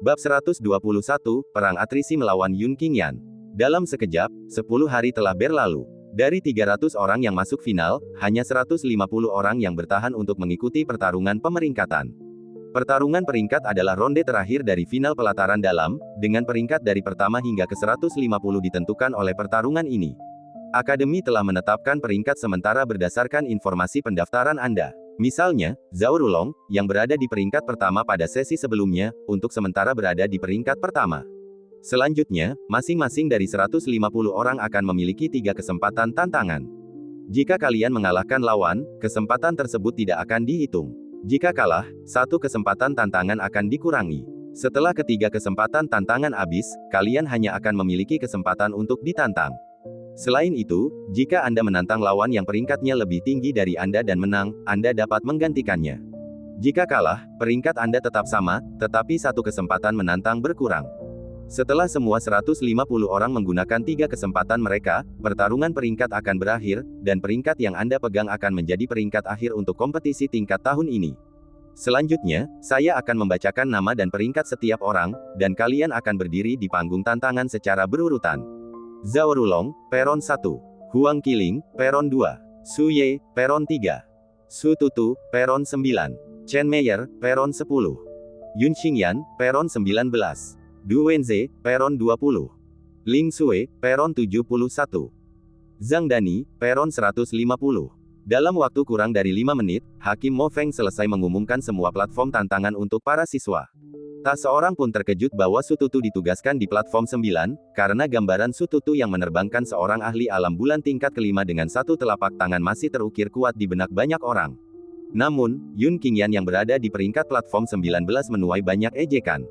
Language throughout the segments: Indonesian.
Bab 121, Perang Atrisi melawan Yun Qingyan. Dalam sekejap, 10 hari telah berlalu. Dari 300 orang yang masuk final, hanya 150 orang yang bertahan untuk mengikuti pertarungan pemeringkatan. Pertarungan peringkat adalah ronde terakhir dari final pelataran dalam, dengan peringkat dari pertama hingga ke 150 ditentukan oleh pertarungan ini. Akademi telah menetapkan peringkat sementara berdasarkan informasi pendaftaran Anda. Misalnya, Zhao Rulong, yang berada di peringkat pertama pada sesi sebelumnya, untuk sementara berada di peringkat pertama. Selanjutnya, masing-masing dari 150 orang akan memiliki 3 kesempatan tantangan. Jika kalian mengalahkan lawan, kesempatan tersebut tidak akan dihitung. Jika kalah, 1 kesempatan tantangan akan dikurangi. Setelah ketiga kesempatan tantangan habis, kalian hanya akan memiliki kesempatan untuk ditantang. Selain itu, jika Anda menantang lawan yang peringkatnya lebih tinggi dari Anda dan menang, Anda dapat menggantikannya. Jika kalah, peringkat Anda tetap sama, tetapi 1 kesempatan menantang berkurang. Setelah semua 150 orang menggunakan 3 kesempatan mereka, pertarungan peringkat akan berakhir, dan peringkat yang Anda pegang akan menjadi peringkat akhir untuk kompetisi tingkat tahun ini. Selanjutnya, saya akan membacakan nama dan peringkat setiap orang, dan kalian akan berdiri di panggung tantangan secara berurutan. Zhao Rulong, peron 1. Huang Qiling, peron 2. Su Ye, peron 3. Su Tutu, peron 9. Chen Meier, peron 10. Yun Qingyan, peron 19. Du Wenze, peron 20. Ling Sui, peron 71. Zhang Dani, peron 150. Dalam waktu kurang dari 5 menit, Hakim Mo Feng selesai mengumumkan semua platform tantangan untuk para siswa. Tak seorang pun terkejut bahwa Su Tutu ditugaskan di platform 9, karena gambaran Su Tutu yang menerbangkan seorang ahli alam bulan tingkat kelima dengan 1 telapak tangan masih terukir kuat di benak banyak orang. Namun, Yun Qingyan yang berada di peringkat platform 19 menuai banyak ejekan.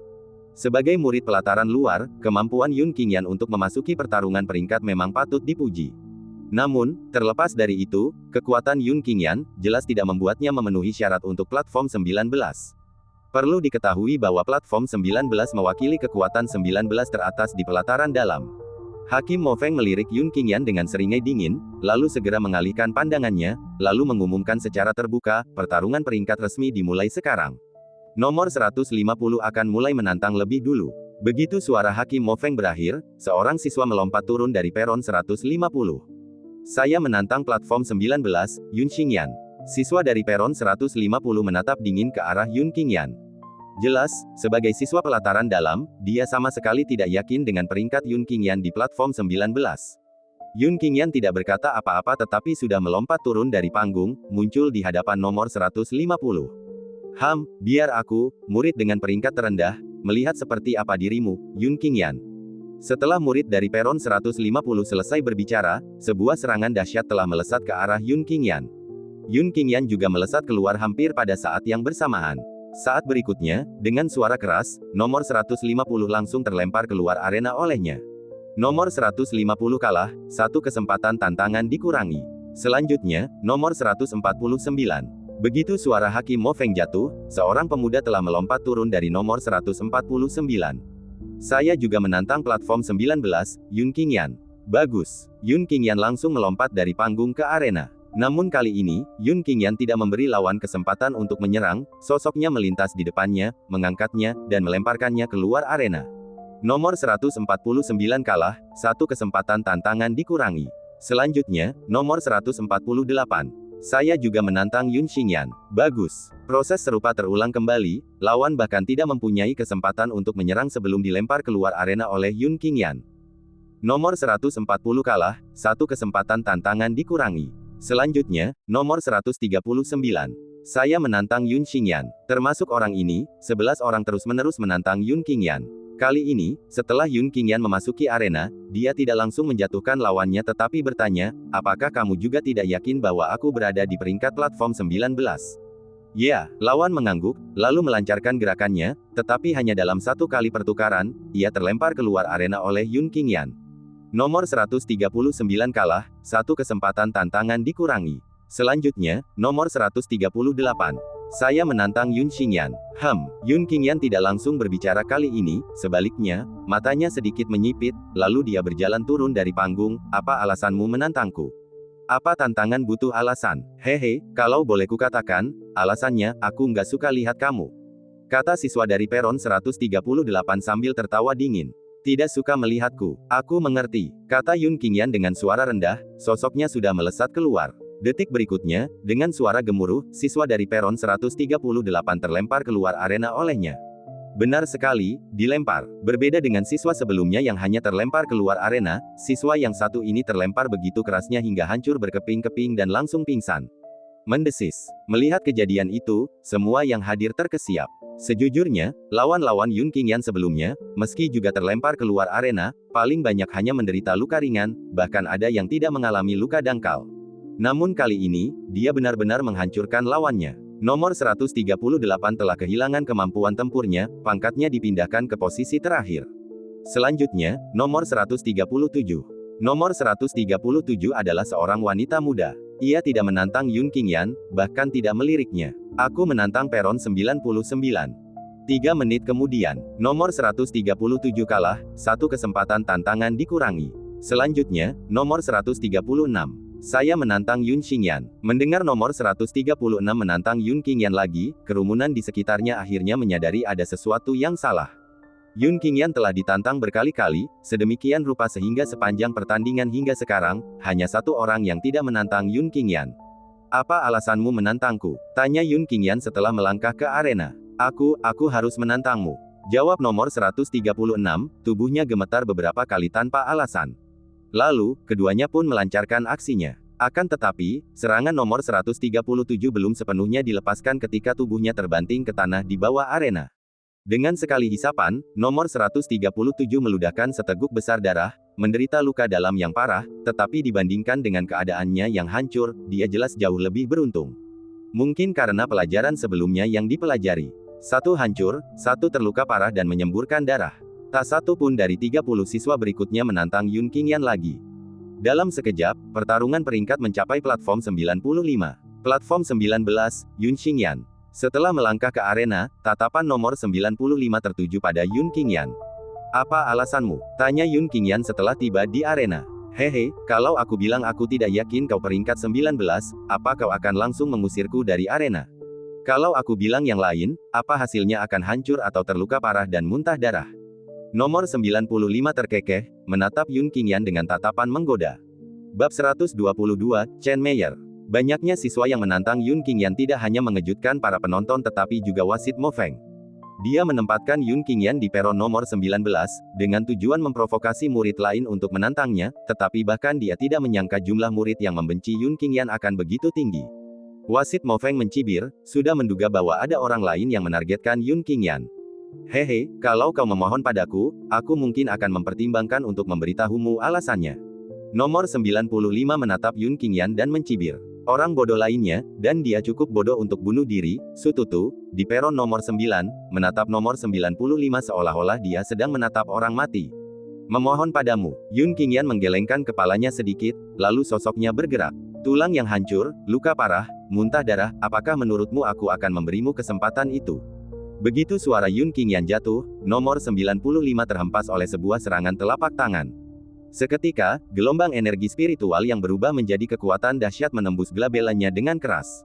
Sebagai murid pelataran luar, kemampuan Yun Qingyan untuk memasuki pertarungan peringkat memang patut dipuji. Namun, terlepas dari itu, kekuatan Yun Qingyan jelas tidak membuatnya memenuhi syarat untuk platform 19. Perlu diketahui bahwa platform 19 mewakili kekuatan 19 teratas di pelataran dalam. Hakim Mo Feng melirik Yun Qingyan dengan seringai dingin, lalu segera mengalihkan pandangannya, lalu mengumumkan secara terbuka, pertarungan peringkat resmi dimulai sekarang. Nomor 150 akan mulai menantang lebih dulu. Begitu suara Hakim Mo Feng berakhir, seorang siswa melompat turun dari peron 150. Saya menantang platform 19, Yun Qingyan. Siswa dari peron 150 menatap dingin ke arah Yun Qingyan. Jelas, sebagai siswa pelataran dalam, dia sama sekali tidak yakin dengan peringkat Yun Qingyan di platform 19. Yun Qingyan tidak berkata apa-apa tetapi sudah melompat turun dari panggung, muncul di hadapan nomor 150. Biar aku, murid dengan peringkat terendah, melihat seperti apa dirimu, Yun Qingyan. Setelah murid dari peron 150 selesai berbicara, sebuah serangan dahsyat telah melesat ke arah Yun Qingyan. Yun Qingyan juga melesat keluar hampir pada saat yang bersamaan. Saat berikutnya, dengan suara keras, nomor 150 langsung terlempar keluar arena olehnya. Nomor 150 kalah, 1 kesempatan tantangan dikurangi. Selanjutnya, nomor 149. Begitu suara Hakim Mo Feng jatuh, seorang pemuda telah melompat turun dari nomor 149. Saya juga menantang platform 19, Yun Qingyan. Bagus. Yun Qingyan langsung melompat dari panggung ke arena. Namun kali ini, Yun Qingyan tidak memberi lawan kesempatan untuk menyerang, sosoknya melintas di depannya, mengangkatnya, dan melemparkannya keluar arena. Nomor 149 kalah, 1 kesempatan tantangan dikurangi. Selanjutnya, nomor 148. Saya juga menantang Yun Qingyan. Bagus. Proses serupa terulang kembali, lawan bahkan tidak mempunyai kesempatan untuk menyerang sebelum dilempar keluar arena oleh Yun Qingyan. Nomor 140 kalah, 1 kesempatan tantangan dikurangi. Selanjutnya, nomor 139. Saya menantang Yun Qingyan. Termasuk orang ini, 11 orang terus-menerus menantang Yun Qingyan. Kali ini, setelah Yun Qingyan memasuki arena, dia tidak langsung menjatuhkan lawannya tetapi bertanya, apakah kamu juga tidak yakin bahwa aku berada di peringkat platform 19? Ya, lawan mengangguk, lalu melancarkan gerakannya, tetapi hanya dalam 1 kali pertukaran, ia terlempar keluar arena oleh Yun Qingyan. Nomor 139 kalah, 1 kesempatan tantangan dikurangi. Selanjutnya, nomor 138. Saya menantang Yun Qingyan. Yun Qingyan tidak langsung berbicara kali ini, sebaliknya, matanya sedikit menyipit, lalu dia berjalan turun dari panggung. Apa alasanmu menantangku? Apa tantangan butuh alasan? Hehe, kalau boleh kukatakan, alasannya, aku nggak suka lihat kamu. kata siswa dari peron 138 sambil tertawa dingin. Tidak suka melihatku. Aku mengerti, kata Yun Qingyan dengan suara rendah, sosoknya sudah melesat keluar. Detik berikutnya, dengan suara gemuruh, siswa dari peron 138 terlempar keluar arena olehnya. Benar sekali, dilempar. Berbeda dengan siswa sebelumnya yang hanya terlempar keluar arena, siswa yang satu ini terlempar begitu kerasnya hingga hancur berkeping-keping dan langsung pingsan. Mendesis. Melihat kejadian itu, semua yang hadir terkesiap. Sejujurnya, lawan-lawan Yun Qingyan sebelumnya, meski juga terlempar keluar arena, paling banyak hanya menderita luka ringan, bahkan ada yang tidak mengalami luka dangkal. Namun kali ini, dia benar-benar menghancurkan lawannya. Nomor 138 telah kehilangan kemampuan tempurnya, pangkatnya dipindahkan ke posisi terakhir. Selanjutnya, nomor 137. Nomor 137 adalah seorang wanita muda. Ia tidak menantang Yun Qingyan, bahkan tidak meliriknya. Aku menantang peron 99. 3 menit kemudian, nomor 137 kalah, satu kesempatan tantangan dikurangi. Selanjutnya, nomor 136. Saya menantang Yun Qingyan. Mendengar nomor 136 menantang Yun Qingyan lagi, kerumunan di sekitarnya akhirnya menyadari ada sesuatu yang salah. Yun Qingyan telah ditantang berkali-kali, sedemikian rupa sehingga sepanjang pertandingan hingga sekarang, hanya satu orang yang tidak menantang Yun Qingyan. Apa alasanmu menantangku? Tanya Yun Qingyan setelah melangkah ke arena. Aku harus menantangmu. Jawab nomor 136, tubuhnya gemetar beberapa kali tanpa alasan. Lalu, keduanya pun melancarkan aksinya. Akan tetapi, serangan nomor 137 belum sepenuhnya dilepaskan ketika tubuhnya terbanting ke tanah di bawah arena. Dengan sekali hisapan, nomor 137 meludahkan seteguk besar darah, menderita luka dalam yang parah, tetapi dibandingkan dengan keadaannya yang hancur, dia jelas jauh lebih beruntung. Mungkin karena pelajaran sebelumnya yang dipelajari. Satu hancur, satu terluka parah dan menyemburkan darah. Tak satu pun dari 30 siswa berikutnya menantang Yun Qingyan lagi. Dalam sekejap, pertarungan peringkat mencapai platform 95. Platform 19, Yun Qingyan. Setelah melangkah ke arena, tatapan nomor 95 tertuju pada Yun Qingyan. Apa alasanmu? Tanya Yun Qingyan setelah tiba di arena. Hehe, kalau aku bilang aku tidak yakin kau peringkat 19, apa kau akan langsung mengusirku dari arena? Kalau aku bilang yang lain, apa hasilnya akan hancur atau terluka parah dan muntah darah? Nomor 95 terkekeh, menatap Yun Qingyan dengan tatapan menggoda. Bab 122, Chen Meyer. Banyaknya siswa yang menantang Yun Qingyan tidak hanya mengejutkan para penonton tetapi juga wasit Mo Feng. Dia menempatkan Yun Qingyan di peron nomor 19, dengan tujuan memprovokasi murid lain untuk menantangnya, tetapi bahkan dia tidak menyangka jumlah murid yang membenci Yun Qingyan akan begitu tinggi. Wasit Mo Feng mencibir, sudah menduga bahwa ada orang lain yang menargetkan Yun Qingyan. Hehe, kalau kau memohon padaku, aku mungkin akan mempertimbangkan untuk memberitahumu alasannya. Nomor 95 menatap Yun Qingyan dan mencibir. Orang bodoh lainnya, dan dia cukup bodoh untuk bunuh diri, Sututu, di peron nomor 9, menatap nomor 95 seolah-olah dia sedang menatap orang mati. Memohon padamu. Yun Qingyan menggelengkan kepalanya sedikit, lalu sosoknya bergerak. Tulang yang hancur, luka parah, muntah darah, apakah menurutmu aku akan memberimu kesempatan itu? Begitu suara Yun Qingyan jatuh, nomor 95 terhempas oleh sebuah serangan telapak tangan. Seketika, gelombang energi spiritual yang berubah menjadi kekuatan dahsyat menembus gelabelannya dengan keras.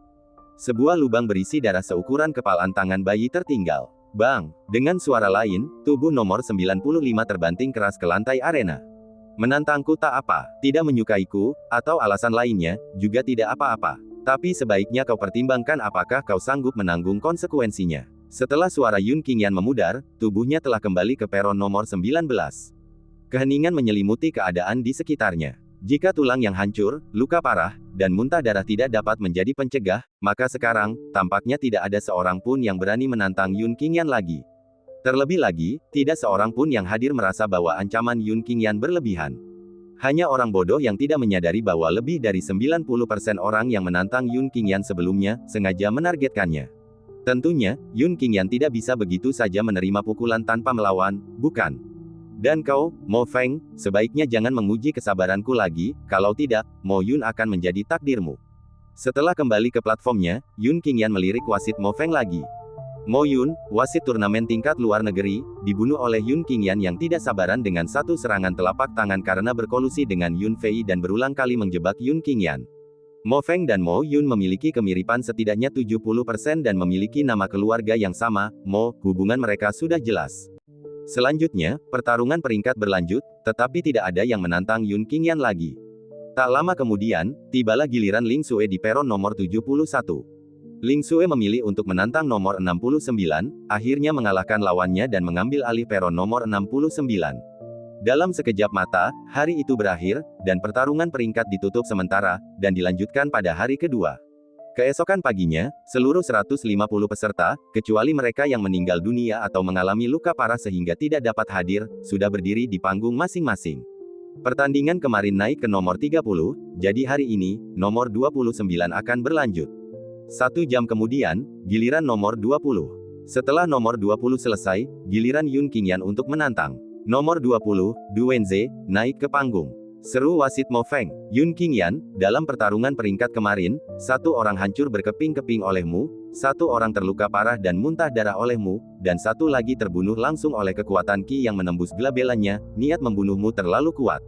Sebuah lubang berisi darah seukuran kepalan tangan bayi tertinggal. Bang! Dengan suara lain, tubuh nomor 95 terbanting keras ke lantai arena. Menantangku tak apa, tidak menyukaiku, atau alasan lainnya, juga tidak apa-apa. Tapi sebaiknya kau pertimbangkan apakah kau sanggup menanggung konsekuensinya. Setelah suara Yun Qingyan memudar, tubuhnya telah kembali ke peron nomor 19. Keheningan menyelimuti keadaan di sekitarnya. Jika tulang yang hancur, luka parah, dan muntah darah tidak dapat menjadi pencegah, maka sekarang, tampaknya tidak ada seorang pun yang berani menantang Yun Qingyan lagi. Terlebih lagi, tidak seorang pun yang hadir merasa bahwa ancaman Yun Qingyan berlebihan. Hanya orang bodoh yang tidak menyadari bahwa lebih dari 90% orang yang menantang Yun Qingyan sebelumnya, sengaja menargetkannya. Tentunya, Yun Qingyan tidak bisa begitu saja menerima pukulan tanpa melawan, bukan? Dan kau, Mo Feng, sebaiknya jangan menguji kesabaranku lagi, kalau tidak, Mo Yun akan menjadi takdirmu. Setelah kembali ke platformnya, Yun Qingyan melirik wasit Mo Feng lagi. Mo Yun, wasit turnamen tingkat luar negeri, dibunuh oleh Yun Qingyan yang tidak sabaran dengan satu serangan telapak tangan karena berkolusi dengan Yun Fei dan berulang kali menjebak Yun Qingyan. Mo Feng dan Mo Yun memiliki kemiripan setidaknya 70% dan memiliki nama keluarga yang sama, Mo, hubungan mereka sudah jelas. Selanjutnya, pertarungan peringkat berlanjut, tetapi tidak ada yang menantang Yun Qingyan lagi. Tak lama kemudian, tibalah giliran Ling Xue di peron nomor 71. Ling Xue memilih untuk menantang nomor 69, akhirnya mengalahkan lawannya dan mengambil alih peron nomor 69. Dalam sekejap mata, hari itu berakhir, dan pertarungan peringkat ditutup sementara, dan dilanjutkan pada hari kedua. Keesokan paginya, seluruh 150 peserta, kecuali mereka yang meninggal dunia atau mengalami luka parah sehingga tidak dapat hadir, sudah berdiri di panggung masing-masing. Pertandingan kemarin naik ke nomor 30, jadi hari ini, nomor 29 akan berlanjut. 1 jam kemudian, giliran nomor 20. Setelah nomor 20 selesai, giliran Yun Qingyan untuk menantang. Nomor 20, Du Wenze, naik ke panggung. Seru wasit Mo Feng. Yun Qingyan, dalam pertarungan peringkat kemarin, 1 orang hancur berkeping-keping olehmu, 1 orang terluka parah dan muntah darah olehmu, dan 1 lagi terbunuh langsung oleh kekuatan Qi yang menembus gelabelannya, niat membunuhmu terlalu kuat.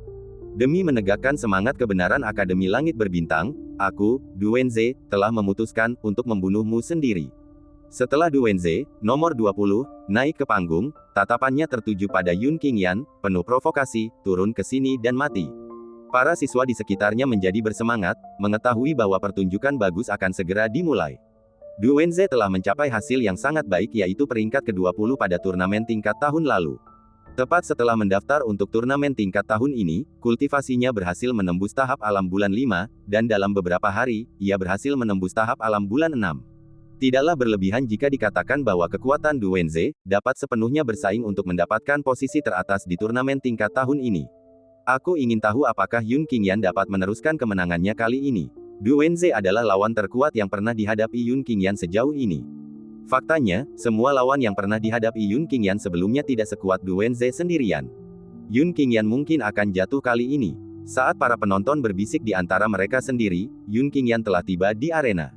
Demi menegakkan semangat kebenaran Akademi Langit Berbintang, aku, Du Wenze, telah memutuskan untuk membunuhmu sendiri. Setelah Du Wenze, nomor 20, naik ke panggung, tatapannya tertuju pada Yun Qingyan, penuh provokasi, turun ke sini dan mati. Para siswa di sekitarnya menjadi bersemangat, mengetahui bahwa pertunjukan bagus akan segera dimulai. Du Wenze telah mencapai hasil yang sangat baik yaitu peringkat ke-20 pada turnamen tingkat tahun lalu. Tepat setelah mendaftar untuk turnamen tingkat tahun ini, kultivasinya berhasil menembus tahap alam bulan 5, dan dalam beberapa hari, ia berhasil menembus tahap alam bulan 6. Tidaklah berlebihan jika dikatakan bahwa kekuatan Du Wenze dapat sepenuhnya bersaing untuk mendapatkan posisi teratas di turnamen tingkat tahun ini. Aku ingin tahu apakah Yun Qingyan dapat meneruskan kemenangannya kali ini. Du Wenze adalah lawan terkuat yang pernah dihadapi Yun Qingyan sejauh ini. Faktanya, semua lawan yang pernah dihadapi Yun Qingyan sebelumnya tidak sekuat Du Wenze sendirian. Yun Qingyan mungkin akan jatuh kali ini. Saat para penonton berbisik di antara mereka sendiri, Yun Qingyan telah tiba di arena.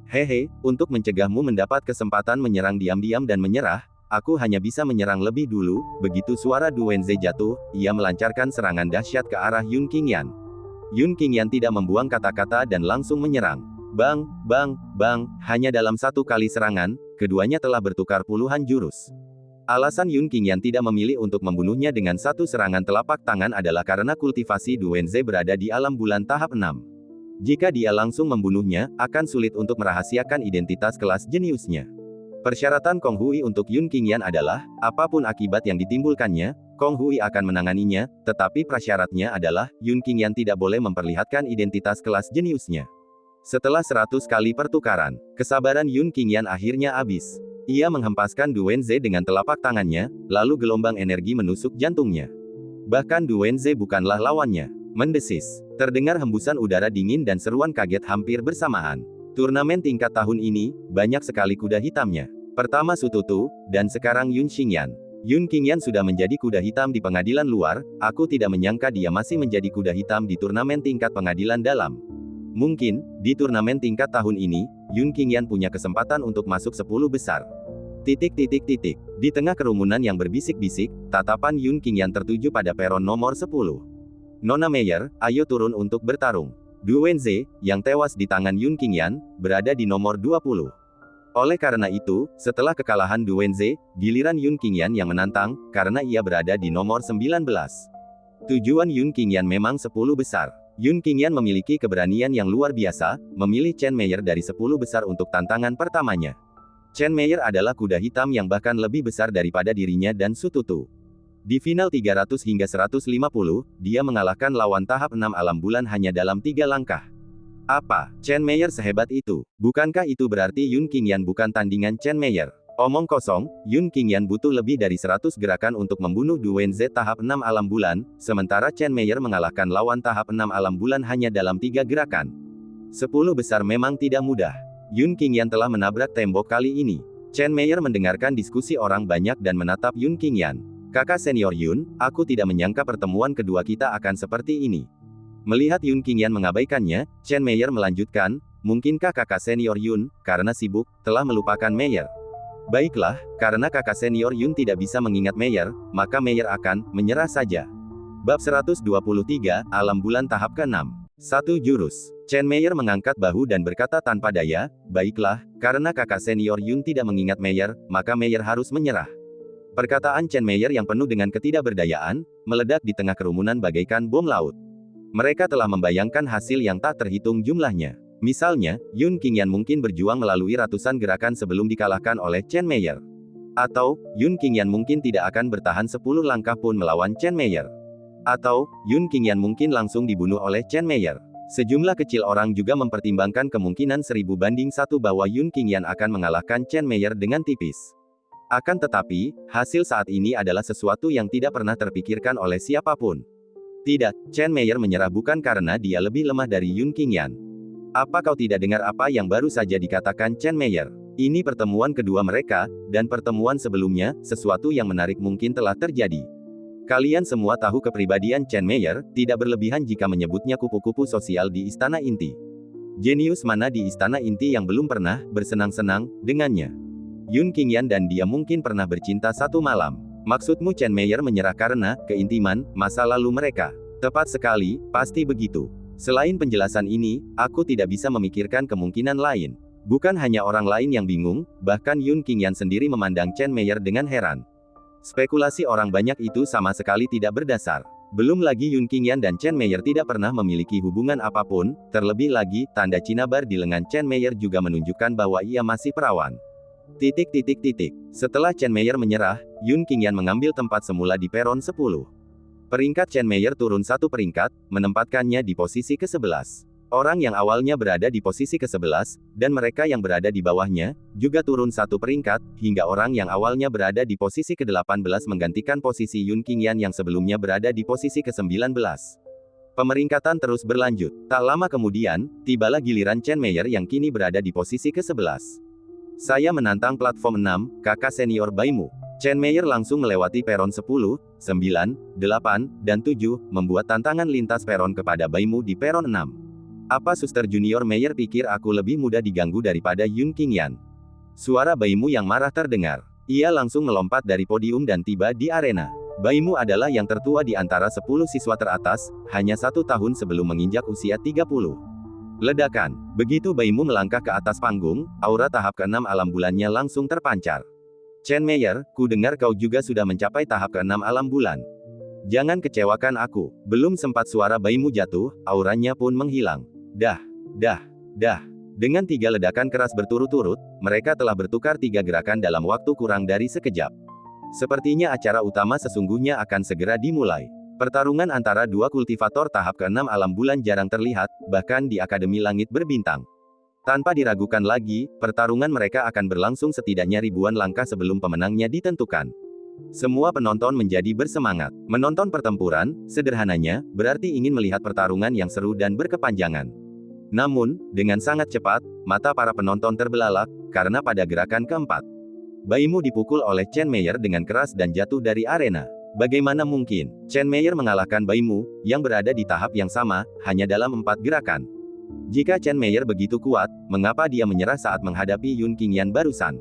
Hehe, untuk mencegahmu mendapat kesempatan menyerang diam-diam dan menyerah, aku hanya bisa menyerang lebih dulu. Begitu suara Du Wenze jatuh, ia melancarkan serangan dahsyat ke arah Yun Qingyan. Yun Qingyan tidak membuang kata-kata dan langsung menyerang. Bang, bang, bang, hanya dalam 1 kali serangan, keduanya telah bertukar puluhan jurus. Alasan Yun Qingyan tidak memilih untuk membunuhnya dengan 1 serangan telapak tangan adalah karena kultivasi Du Wenze berada di alam bulan tahap 6. Jika dia langsung membunuhnya, akan sulit untuk merahasiakan identitas kelas jeniusnya. Persyaratan Kong Hui untuk Yun Qingyan adalah, apapun akibat yang ditimbulkannya, Kong Hui akan menanganinya, tetapi prasyaratnya adalah, Yun Qingyan tidak boleh memperlihatkan identitas kelas jeniusnya. Setelah 100 kali pertukaran, kesabaran Yun Qingyan akhirnya habis. Ia menghempaskan Du Wenze dengan telapak tangannya, lalu gelombang energi menusuk jantungnya. Bahkan Du Wenze bukanlah lawannya. Mendesis. Terdengar hembusan udara dingin dan seruan kaget hampir bersamaan. Turnamen tingkat tahun ini, banyak sekali kuda hitamnya. Pertama Su Tutu, dan sekarang Yun Qingyan. Yun Qingyan sudah menjadi kuda hitam di pengadilan luar, aku tidak menyangka dia masih menjadi kuda hitam di turnamen tingkat pengadilan dalam. Mungkin, di turnamen tingkat tahun ini, Yun Qingyan punya kesempatan untuk masuk 10 besar. Di tengah kerumunan yang berbisik-bisik, tatapan Yun Qingyan tertuju pada peron nomor 10. Nona Meyer, ayo turun untuk bertarung. Du Wenze, yang tewas di tangan Yun Qingyan, berada di nomor 20. Oleh karena itu, setelah kekalahan Du Wenze, giliran Yun Qingyan yang menantang, karena ia berada di nomor 19. Tujuan Yun Qingyan memang 10 besar. Yun Qingyan memiliki keberanian yang luar biasa, memilih Chen Meyer dari 10 besar untuk tantangan pertamanya. Chen Meyer adalah kuda hitam yang bahkan lebih besar daripada dirinya dan Su Tutu. Di final 300 hingga 150, dia mengalahkan lawan tahap 6 alam bulan hanya dalam 3 langkah. Apa? Chen Meyer sehebat itu? Bukankah itu berarti Yun Qingyan bukan tandingan Chen Meyer? Omong kosong, Yun Qingyan butuh lebih dari 100 gerakan untuk membunuh Du Wenze tahap 6 alam bulan, sementara Chen Meyer mengalahkan lawan tahap 6 alam bulan hanya dalam 3 gerakan. 10 besar memang tidak mudah. Yun Qingyan telah menabrak tembok kali ini. Chen Meyer mendengarkan diskusi orang banyak dan menatap Yun Qingyan. Kakak senior Yun, aku tidak menyangka pertemuan kedua kita akan seperti ini. Melihat Yun Qingyan mengabaikannya, Chen Meyer melanjutkan, mungkinkah kakak senior Yun, karena sibuk, telah melupakan Meyer? Baiklah, karena kakak senior Yun tidak bisa mengingat Meyer, maka Meyer akan menyerah saja. Bab 123, Alam Bulan tahap ke-6. Satu jurus. Chen Meyer mengangkat bahu dan berkata tanpa daya, baiklah, karena kakak senior Yun tidak mengingat Meyer, maka Meyer harus menyerah. Perkataan Chen Meyer yang penuh dengan ketidakberdayaan, meledak di tengah kerumunan bagaikan bom laut. Mereka telah membayangkan hasil yang tak terhitung jumlahnya. Misalnya, Yun Qingyan mungkin berjuang melalui ratusan gerakan sebelum dikalahkan oleh Chen Meyer. Atau, Yun Qingyan mungkin tidak akan bertahan 10 langkah pun melawan Chen Meyer. Atau, Yun Qingyan mungkin langsung dibunuh oleh Chen Meyer. Sejumlah kecil orang juga mempertimbangkan kemungkinan 1000 banding 1 bahwa Yun Qingyan akan mengalahkan Chen Meyer dengan tipis. Akan tetapi, hasil saat ini adalah sesuatu yang tidak pernah terpikirkan oleh siapapun. Tidak, Chen Meyer menyerah bukan karena dia lebih lemah dari Yun Qingyan. Apa kau tidak dengar apa yang baru saja dikatakan Chen Meyer? Ini pertemuan kedua mereka, dan pertemuan sebelumnya, sesuatu yang menarik mungkin telah terjadi. Kalian semua tahu kepribadian Chen Meyer, tidak berlebihan jika menyebutnya kupu-kupu sosial di Istana Inti. Jenius mana di Istana Inti yang belum pernah bersenang-senang dengannya? Yun Qingyan dan dia mungkin pernah bercinta satu malam. Maksudmu Chen Meyer menyerah karena keintiman masa lalu mereka? Tepat sekali, pasti begitu. Selain penjelasan ini, aku tidak bisa memikirkan kemungkinan lain. Bukan hanya orang lain yang bingung, bahkan Yun Qingyan sendiri memandang Chen Meyer dengan heran. Spekulasi orang banyak itu sama sekali tidak berdasar. Belum lagi Yun Qingyan dan Chen Meyer tidak pernah memiliki hubungan apapun, terlebih lagi, tanda cinabar di lengan Chen Meyer juga menunjukkan bahwa ia masih perawan. Setelah Chen Meyer menyerah, Yun Qingyan mengambil tempat semula di peron 10. Peringkat Chen Meyer turun satu peringkat, menempatkannya di posisi ke-11. Orang yang awalnya berada di posisi ke-11, dan mereka yang berada di bawahnya, juga turun satu peringkat, hingga orang yang awalnya berada di posisi ke-18 menggantikan posisi Yun Qingyan yang sebelumnya berada di posisi ke-19. Pemeringkatan terus berlanjut. Tak lama kemudian, tibalah giliran Chen Meyer yang kini berada di posisi ke-11. Saya menantang platform 6, kakak senior Baimu. Chen Meyer langsung melewati peron 10, 9, 8, dan 7, membuat tantangan lintas peron kepada Baimu di peron 6. Apa Suster Junior Meyer pikir aku lebih mudah diganggu daripada Yun Qingyan? Suara Baimu yang marah terdengar. Ia langsung melompat dari podium dan tiba di arena. Baimu adalah yang tertua di antara 10 siswa teratas, hanya 1 tahun sebelum menginjak usia 30. Ledakan. Begitu Baimu melangkah ke atas panggung, aura tahap ke-6 alam bulannya langsung terpancar. Chen Meyer, ku dengar kau juga sudah mencapai tahap ke-6 alam bulan. Jangan kecewakan aku. Belum sempat suara Baimu jatuh, auranya pun menghilang. Dah. Dengan 3 ledakan keras berturut-turut, mereka telah bertukar 3 gerakan dalam waktu kurang dari sekejap. Sepertinya acara utama sesungguhnya akan segera dimulai. Pertarungan antara 2 kultivator tahap ke-6 alam bulan jarang terlihat, bahkan di Akademi Langit Berbintang. Tanpa diragukan lagi, pertarungan mereka akan berlangsung setidaknya ribuan langkah sebelum pemenangnya ditentukan. Semua penonton menjadi bersemangat. Menonton pertempuran, sederhananya, berarti ingin melihat pertarungan yang seru dan berkepanjangan. Namun, dengan sangat cepat, mata para penonton terbelalak, karena pada gerakan keempat, Baimu dipukul oleh Chen Meyer dengan keras dan jatuh dari arena. Bagaimana mungkin Chen Meyer mengalahkan Baimu, yang berada di tahap yang sama, hanya dalam 4 gerakan? Jika Chen Meyer begitu kuat, mengapa dia menyerah saat menghadapi Yun Qingyan barusan?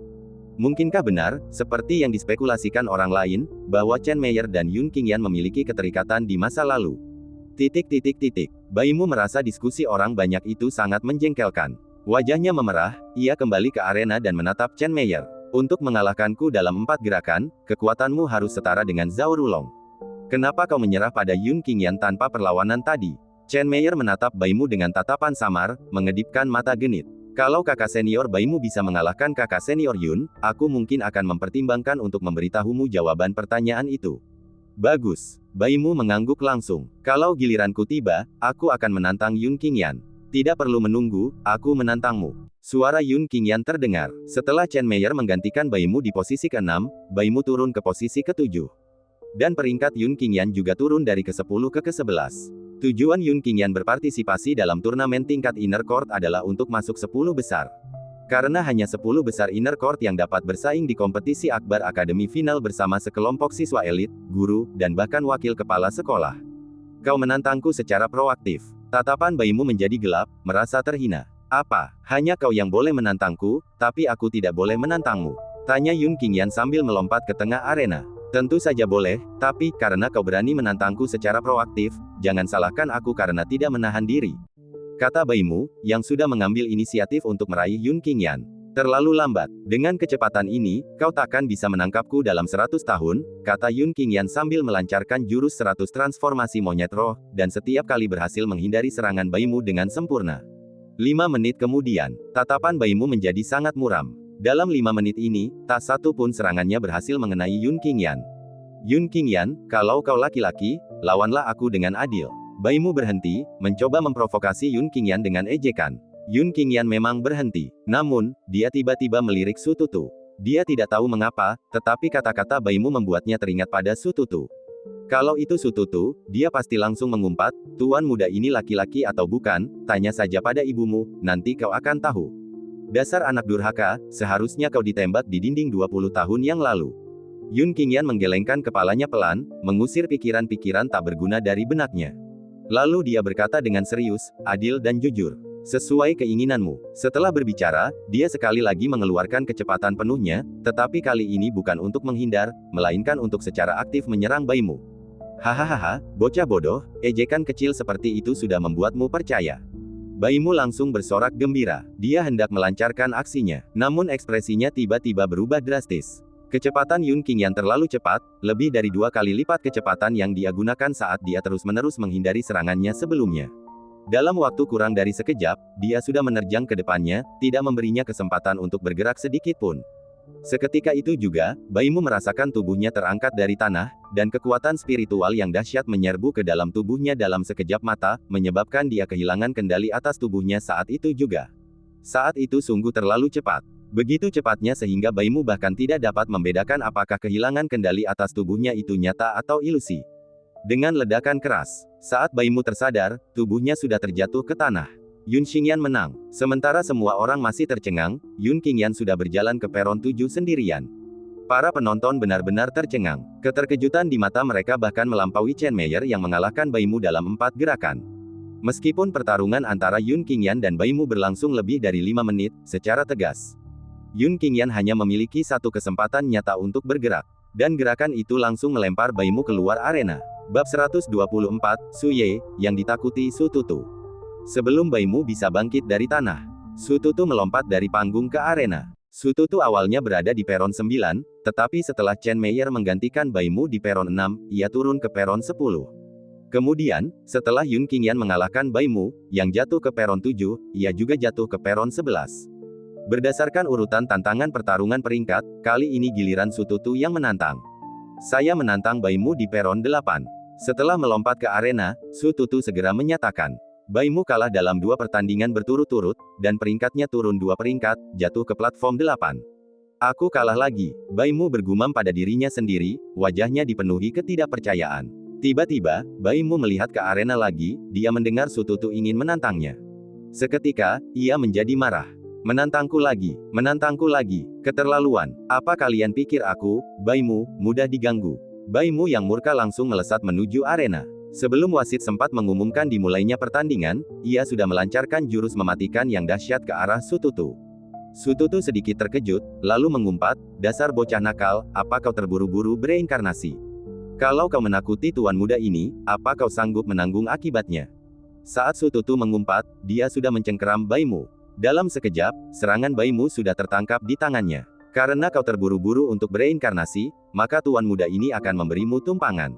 Mungkinkah benar, seperti yang dispekulasikan orang lain, bahwa Chen Meyer dan Yun Qingyan memiliki keterikatan di masa lalu? Baimu merasa diskusi orang banyak itu sangat menjengkelkan. Wajahnya memerah, ia kembali ke arena dan menatap Chen Meyer. Untuk mengalahkanku dalam 4 gerakan, kekuatanmu harus setara dengan Zhao Rulong. Kenapa kau menyerah pada Yun Qingyan tanpa perlawanan tadi? Chen Meyer menatap Baimu dengan tatapan samar, mengedipkan mata genit. Kalau kakak senior Baimu bisa mengalahkan kakak senior Yun, aku mungkin akan mempertimbangkan untuk memberitahumu jawaban pertanyaan itu. Bagus. Baimu mengangguk langsung. Kalau giliranku tiba, aku akan menantang Yun Qingyan. Tidak perlu menunggu, aku menantangmu. Suara Yun Qingyan terdengar. Setelah Chen Meyer menggantikan Baimu di posisi ke-6, Baimu turun ke posisi ke-7. Dan peringkat Yun Qingyan juga turun dari ke-10 ke ke-11. Tujuan Yun Qingyan berpartisipasi dalam turnamen tingkat Inner Court adalah untuk masuk 10 besar. Karena hanya 10 besar Inner Court yang dapat bersaing di kompetisi Akbar Akademi Final bersama sekelompok siswa elit, guru, dan bahkan wakil kepala sekolah. Kau menantangku secara proaktif. Tatapan Baimu menjadi gelap, merasa terhina. Apa, hanya kau yang boleh menantangku, tapi aku tidak boleh menantangmu? Tanya Yun Qingyan sambil melompat ke tengah arena. Tentu saja boleh, tapi, karena kau berani menantangku secara proaktif, jangan salahkan aku karena tidak menahan diri. kata Baimu, yang sudah mengambil inisiatif untuk meraih Yun Qingyan. Terlalu lambat. Dengan kecepatan ini, kau takkan bisa menangkapku dalam 100 tahun, kata Yun Qingyan sambil melancarkan jurus 100 transformasi monyet roh, dan setiap kali berhasil menghindari serangan Baimu dengan sempurna. 5 menit kemudian, tatapan Baimu menjadi sangat muram. Dalam 5 menit ini, tak satu pun serangannya berhasil mengenai Yun Qingyan. Yun Qingyan, kalau kau laki-laki, lawanlah aku dengan adil. Baimu berhenti, mencoba memprovokasi Yun Qingyan dengan ejekan. Yun Qingyan memang berhenti. Namun, dia tiba-tiba melirik Su Tutu. Dia tidak tahu mengapa, tetapi kata-kata Baimu membuatnya teringat pada Su Tutu. Kalau itu Su Tutu, dia pasti langsung mengumpat, "Tuan muda ini laki-laki atau bukan? Tanya saja pada ibumu, nanti kau akan tahu." Dasar anak durhaka, seharusnya kau ditembak di dinding 20 tahun yang lalu. Yun Qingyan menggelengkan kepalanya pelan, mengusir pikiran-pikiran tak berguna dari benaknya. Lalu dia berkata dengan serius, "Adil dan jujur. Sesuai keinginanmu." Setelah berbicara, dia sekali lagi mengeluarkan kecepatan penuhnya, tetapi kali ini bukan untuk menghindar, melainkan untuk secara aktif menyerang Baimu. "Hahaha, bocah bodoh, ejekan kecil seperti itu sudah membuatmu percaya." Baimu langsung bersorak gembira. Dia hendak melancarkan aksinya, namun ekspresinya tiba-tiba berubah drastis. Kecepatan Yun Qingyan terlalu cepat, lebih dari 2 kali lipat kecepatan yang dia gunakan saat dia terus-menerus menghindari serangannya sebelumnya. Dalam waktu kurang dari sekejap, dia sudah menerjang ke depannya, tidak memberinya kesempatan untuk bergerak sedikit pun. Seketika itu juga, Baimu merasakan tubuhnya terangkat dari tanah, dan kekuatan spiritual yang dahsyat menyerbu ke dalam tubuhnya dalam sekejap mata, menyebabkan dia kehilangan kendali atas tubuhnya saat itu juga. Saat itu sungguh terlalu cepat. Begitu cepatnya sehingga Baimu bahkan tidak dapat membedakan apakah kehilangan kendali atas tubuhnya itu nyata atau ilusi. Dengan ledakan keras, saat Baimu tersadar, tubuhnya sudah terjatuh ke tanah. Yun Qingyan menang. Sementara semua orang masih tercengang, Yun Qingyan sudah berjalan ke peron 7 sendirian. Para penonton benar-benar tercengang. Keterkejutan di mata mereka bahkan melampaui Chen Meyer yang mengalahkan Baimu dalam 4 gerakan. Meskipun pertarungan antara Yun Qingyan dan Baimu berlangsung lebih dari 5 menit, secara tegas, Yun Qingyan hanya memiliki satu kesempatan nyata untuk bergerak. Dan gerakan itu langsung melempar Baimu keluar arena. Bab 124, Su Ye, yang ditakuti Su Tutu. Sebelum Baimu bisa bangkit dari tanah, Su Tutu melompat dari panggung ke arena. Su Tutu awalnya berada di peron 9, tetapi setelah Chen Meyer menggantikan Baimu di peron 6, ia turun ke peron 10. Kemudian, setelah Yun Qingyan mengalahkan Baimu, yang jatuh ke peron 7, ia juga jatuh ke peron 11. Berdasarkan urutan tantangan pertarungan peringkat, kali ini giliran Su Tutu yang menantang. "Saya menantang Baimu di peron 8. Setelah melompat ke arena, Su Tutu segera menyatakan, "Baimu kalah dalam 2 pertandingan berturut-turut, dan peringkatnya turun 2 peringkat, jatuh ke platform 8. Aku kalah lagi." Baimu bergumam pada dirinya sendiri, wajahnya dipenuhi ketidakpercayaan. Tiba-tiba, Baimu melihat ke arena lagi, dia mendengar Su Tutu ingin menantangnya. Seketika, ia menjadi marah. "Menantangku lagi, menantangku lagi, keterlaluan. Apa kalian pikir aku, Baimu, mudah diganggu?" Baimu yang murka langsung melesat menuju arena. Sebelum wasit sempat mengumumkan dimulainya pertandingan, ia sudah melancarkan jurus mematikan yang dahsyat ke arah Su Tutu. Su Tutu sedikit terkejut, lalu mengumpat, "Dasar bocah nakal, apa kau terburu-buru bereinkarnasi? Kalau kau menakuti tuan muda ini, apa kau sanggup menanggung akibatnya?" Saat Su Tutu mengumpat, dia sudah mencengkeram Baimu. Dalam sekejap, serangan Baimu sudah tertangkap di tangannya. "Karena kau terburu-buru untuk bereinkarnasi, maka tuan muda ini akan memberimu tumpangan."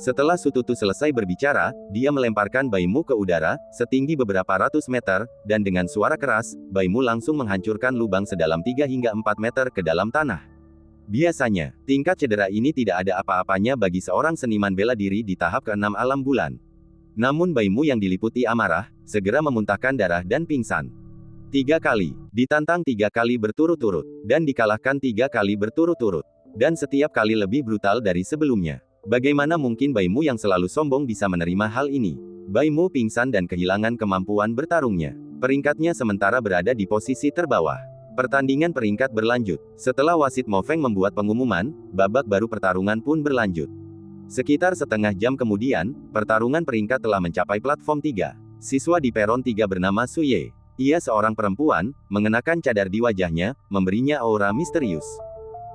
Setelah Su Tutu selesai berbicara, dia melemparkan Baimu ke udara, setinggi beberapa ratus meter, dan dengan suara keras, Baimu langsung menghancurkan lubang sedalam 3 hingga 4 meter ke dalam tanah. Biasanya, tingkat cedera ini tidak ada apa-apanya bagi seorang seniman bela diri di tahap ke-6 alam bulan. Namun Baimu yang diliputi amarah, segera memuntahkan darah dan pingsan. 3 kali, ditantang 3 kali berturut-turut, dan dikalahkan 3 kali berturut-turut. Dan setiap kali lebih brutal dari sebelumnya. Bagaimana mungkin Baimu yang selalu sombong bisa menerima hal ini? Baimu pingsan dan kehilangan kemampuan bertarungnya. Peringkatnya sementara berada di posisi terbawah. Pertandingan peringkat berlanjut. Setelah wasit Mo Feng membuat pengumuman, babak baru pertarungan pun berlanjut. Sekitar setengah jam kemudian, pertarungan peringkat telah mencapai platform 3. Siswa di peron 3 bernama Su Ye. Ia seorang perempuan, mengenakan cadar di wajahnya, memberinya aura misterius.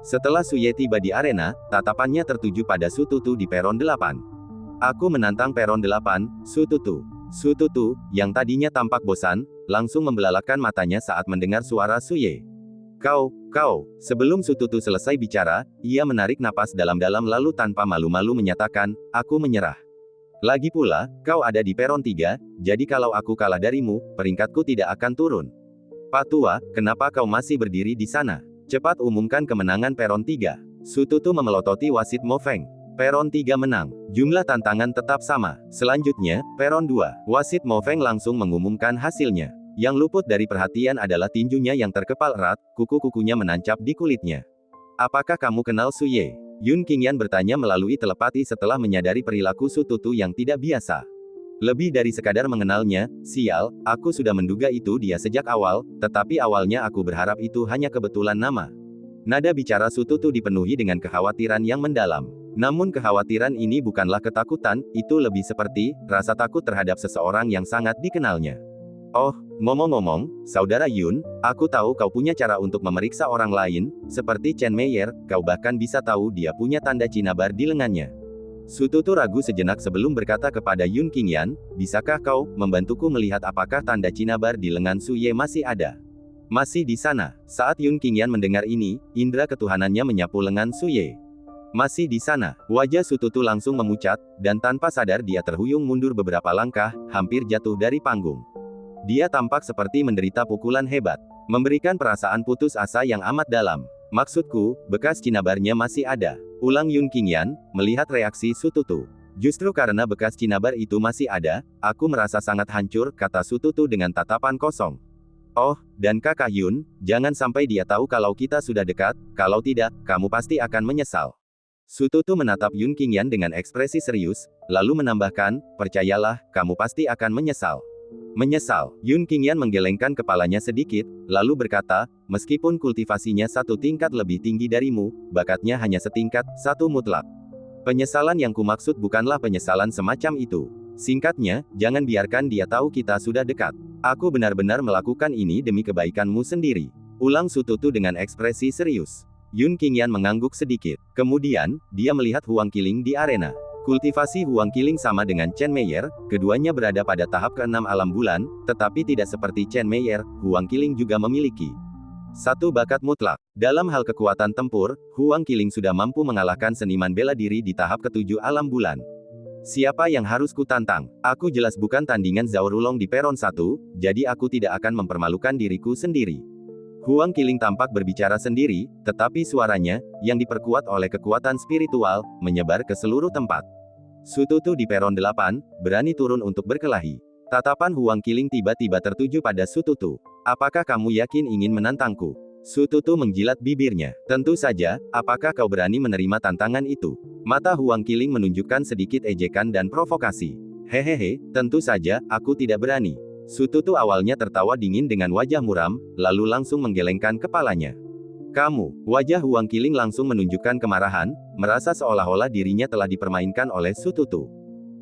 Setelah Su Ye tiba di arena, tatapannya tertuju pada Su Tutu di peron 8. "Aku menantang peron 8, Su Tutu. Su Tutu, yang tadinya tampak bosan, langsung membelalakan matanya saat mendengar suara Su Ye. Kau. Sebelum Su Tutu selesai bicara, ia menarik napas dalam-dalam lalu tanpa malu-malu menyatakan, aku menyerah. Lagi pula, kau ada di peron 3, jadi kalau aku kalah darimu, peringkatku tidak akan turun. Pak Tua, kenapa kau masih berdiri di sana? Cepat umumkan kemenangan peron 3. Su Tutu memelototi wasit Mo Feng. Peron 3 menang. Jumlah tantangan tetap sama. Selanjutnya, peron 2. Wasit Mo Feng langsung mengumumkan hasilnya. Yang luput dari perhatian adalah tinjunya yang terkepal erat, kuku-kukunya menancap di kulitnya. Apakah kamu kenal Su Ye? Yun Qingyan bertanya melalui telepati setelah menyadari perilaku Su Tutu yang tidak biasa. Lebih dari sekadar mengenalnya, sial, aku sudah menduga itu dia sejak awal, tetapi awalnya aku berharap itu hanya kebetulan nama. Nada bicara Su Tutu dipenuhi dengan kekhawatiran yang mendalam. Namun kekhawatiran ini bukanlah ketakutan, itu lebih seperti rasa takut terhadap seseorang yang sangat dikenalnya. Oh, ngomong-ngomong, Saudara Yun, aku tahu kau punya cara untuk memeriksa orang lain, seperti Chen Meier, kau bahkan bisa tahu dia punya tanda cinabar di lengannya. Su Tutu ragu sejenak sebelum berkata kepada Yun Qingyan, bisakah kau membantuku melihat apakah tanda cinabar di lengan Su Ye masih ada? Masih di sana. Saat Yun Qingyan mendengar ini, indera ketuhanannya menyapu lengan Su Ye. Masih di sana. Wajah Su Tutu langsung memucat, dan tanpa sadar dia terhuyung mundur beberapa langkah, hampir jatuh dari panggung. Dia tampak seperti menderita pukulan hebat, memberikan perasaan putus asa yang amat dalam. Maksudku, bekas cinabarnya masih ada. Ulang Yun Qingyan, melihat reaksi Su Tutu. Justru karena bekas cinabar itu masih ada, aku merasa sangat hancur, kata Su Tutu dengan tatapan kosong. Oh, dan Kakak Yun, jangan sampai dia tahu kalau kita sudah dekat, kalau tidak, kamu pasti akan menyesal. Su Tutu menatap Yun Qingyan dengan ekspresi serius, lalu menambahkan, percayalah, kamu pasti akan menyesal. Menyesal. Yun Qingyan menggelengkan kepalanya sedikit, lalu berkata, meskipun kultivasinya satu tingkat lebih tinggi darimu, bakatnya hanya setingkat, satu mutlak. Penyesalan yang kumaksud bukanlah penyesalan semacam itu. Singkatnya, jangan biarkan dia tahu kita sudah dekat. Aku benar-benar melakukan ini demi kebaikanmu sendiri. Ulang Su Tutu dengan ekspresi serius. Yun Qingyan mengangguk sedikit. Kemudian, dia melihat Huang Qiling di arena. Kultivasi Huang Qiling sama dengan Chen Meier, keduanya berada pada tahap ke-6 alam bulan, tetapi tidak seperti Chen Meier, Huang Qiling juga memiliki satu bakat mutlak. Dalam hal kekuatan tempur, Huang Qiling sudah mampu mengalahkan seniman bela diri di tahap ke-7 alam bulan. Siapa yang harus kutantang? Aku jelas bukan tandingan Zhao Rulong di peron 1, jadi aku tidak akan mempermalukan diriku sendiri. Huang Qiling tampak berbicara sendiri, tetapi suaranya, yang diperkuat oleh kekuatan spiritual, menyebar ke seluruh tempat. Su Tutu di peron 8, berani turun untuk berkelahi. Tatapan Huang Qiling tiba-tiba tertuju pada Su Tutu. Apakah kamu yakin ingin menantangku? Su Tutu menjilat bibirnya. Tentu saja, apakah kau berani menerima tantangan itu? Mata Huang Qiling menunjukkan sedikit ejekan dan provokasi. Hehehe, tentu saja, aku tidak berani. Su Tutu awalnya tertawa dingin dengan wajah muram, lalu langsung menggelengkan kepalanya. Kamu, wajah Huang Qiling langsung menunjukkan kemarahan, merasa seolah-olah dirinya telah dipermainkan oleh Su Tutu.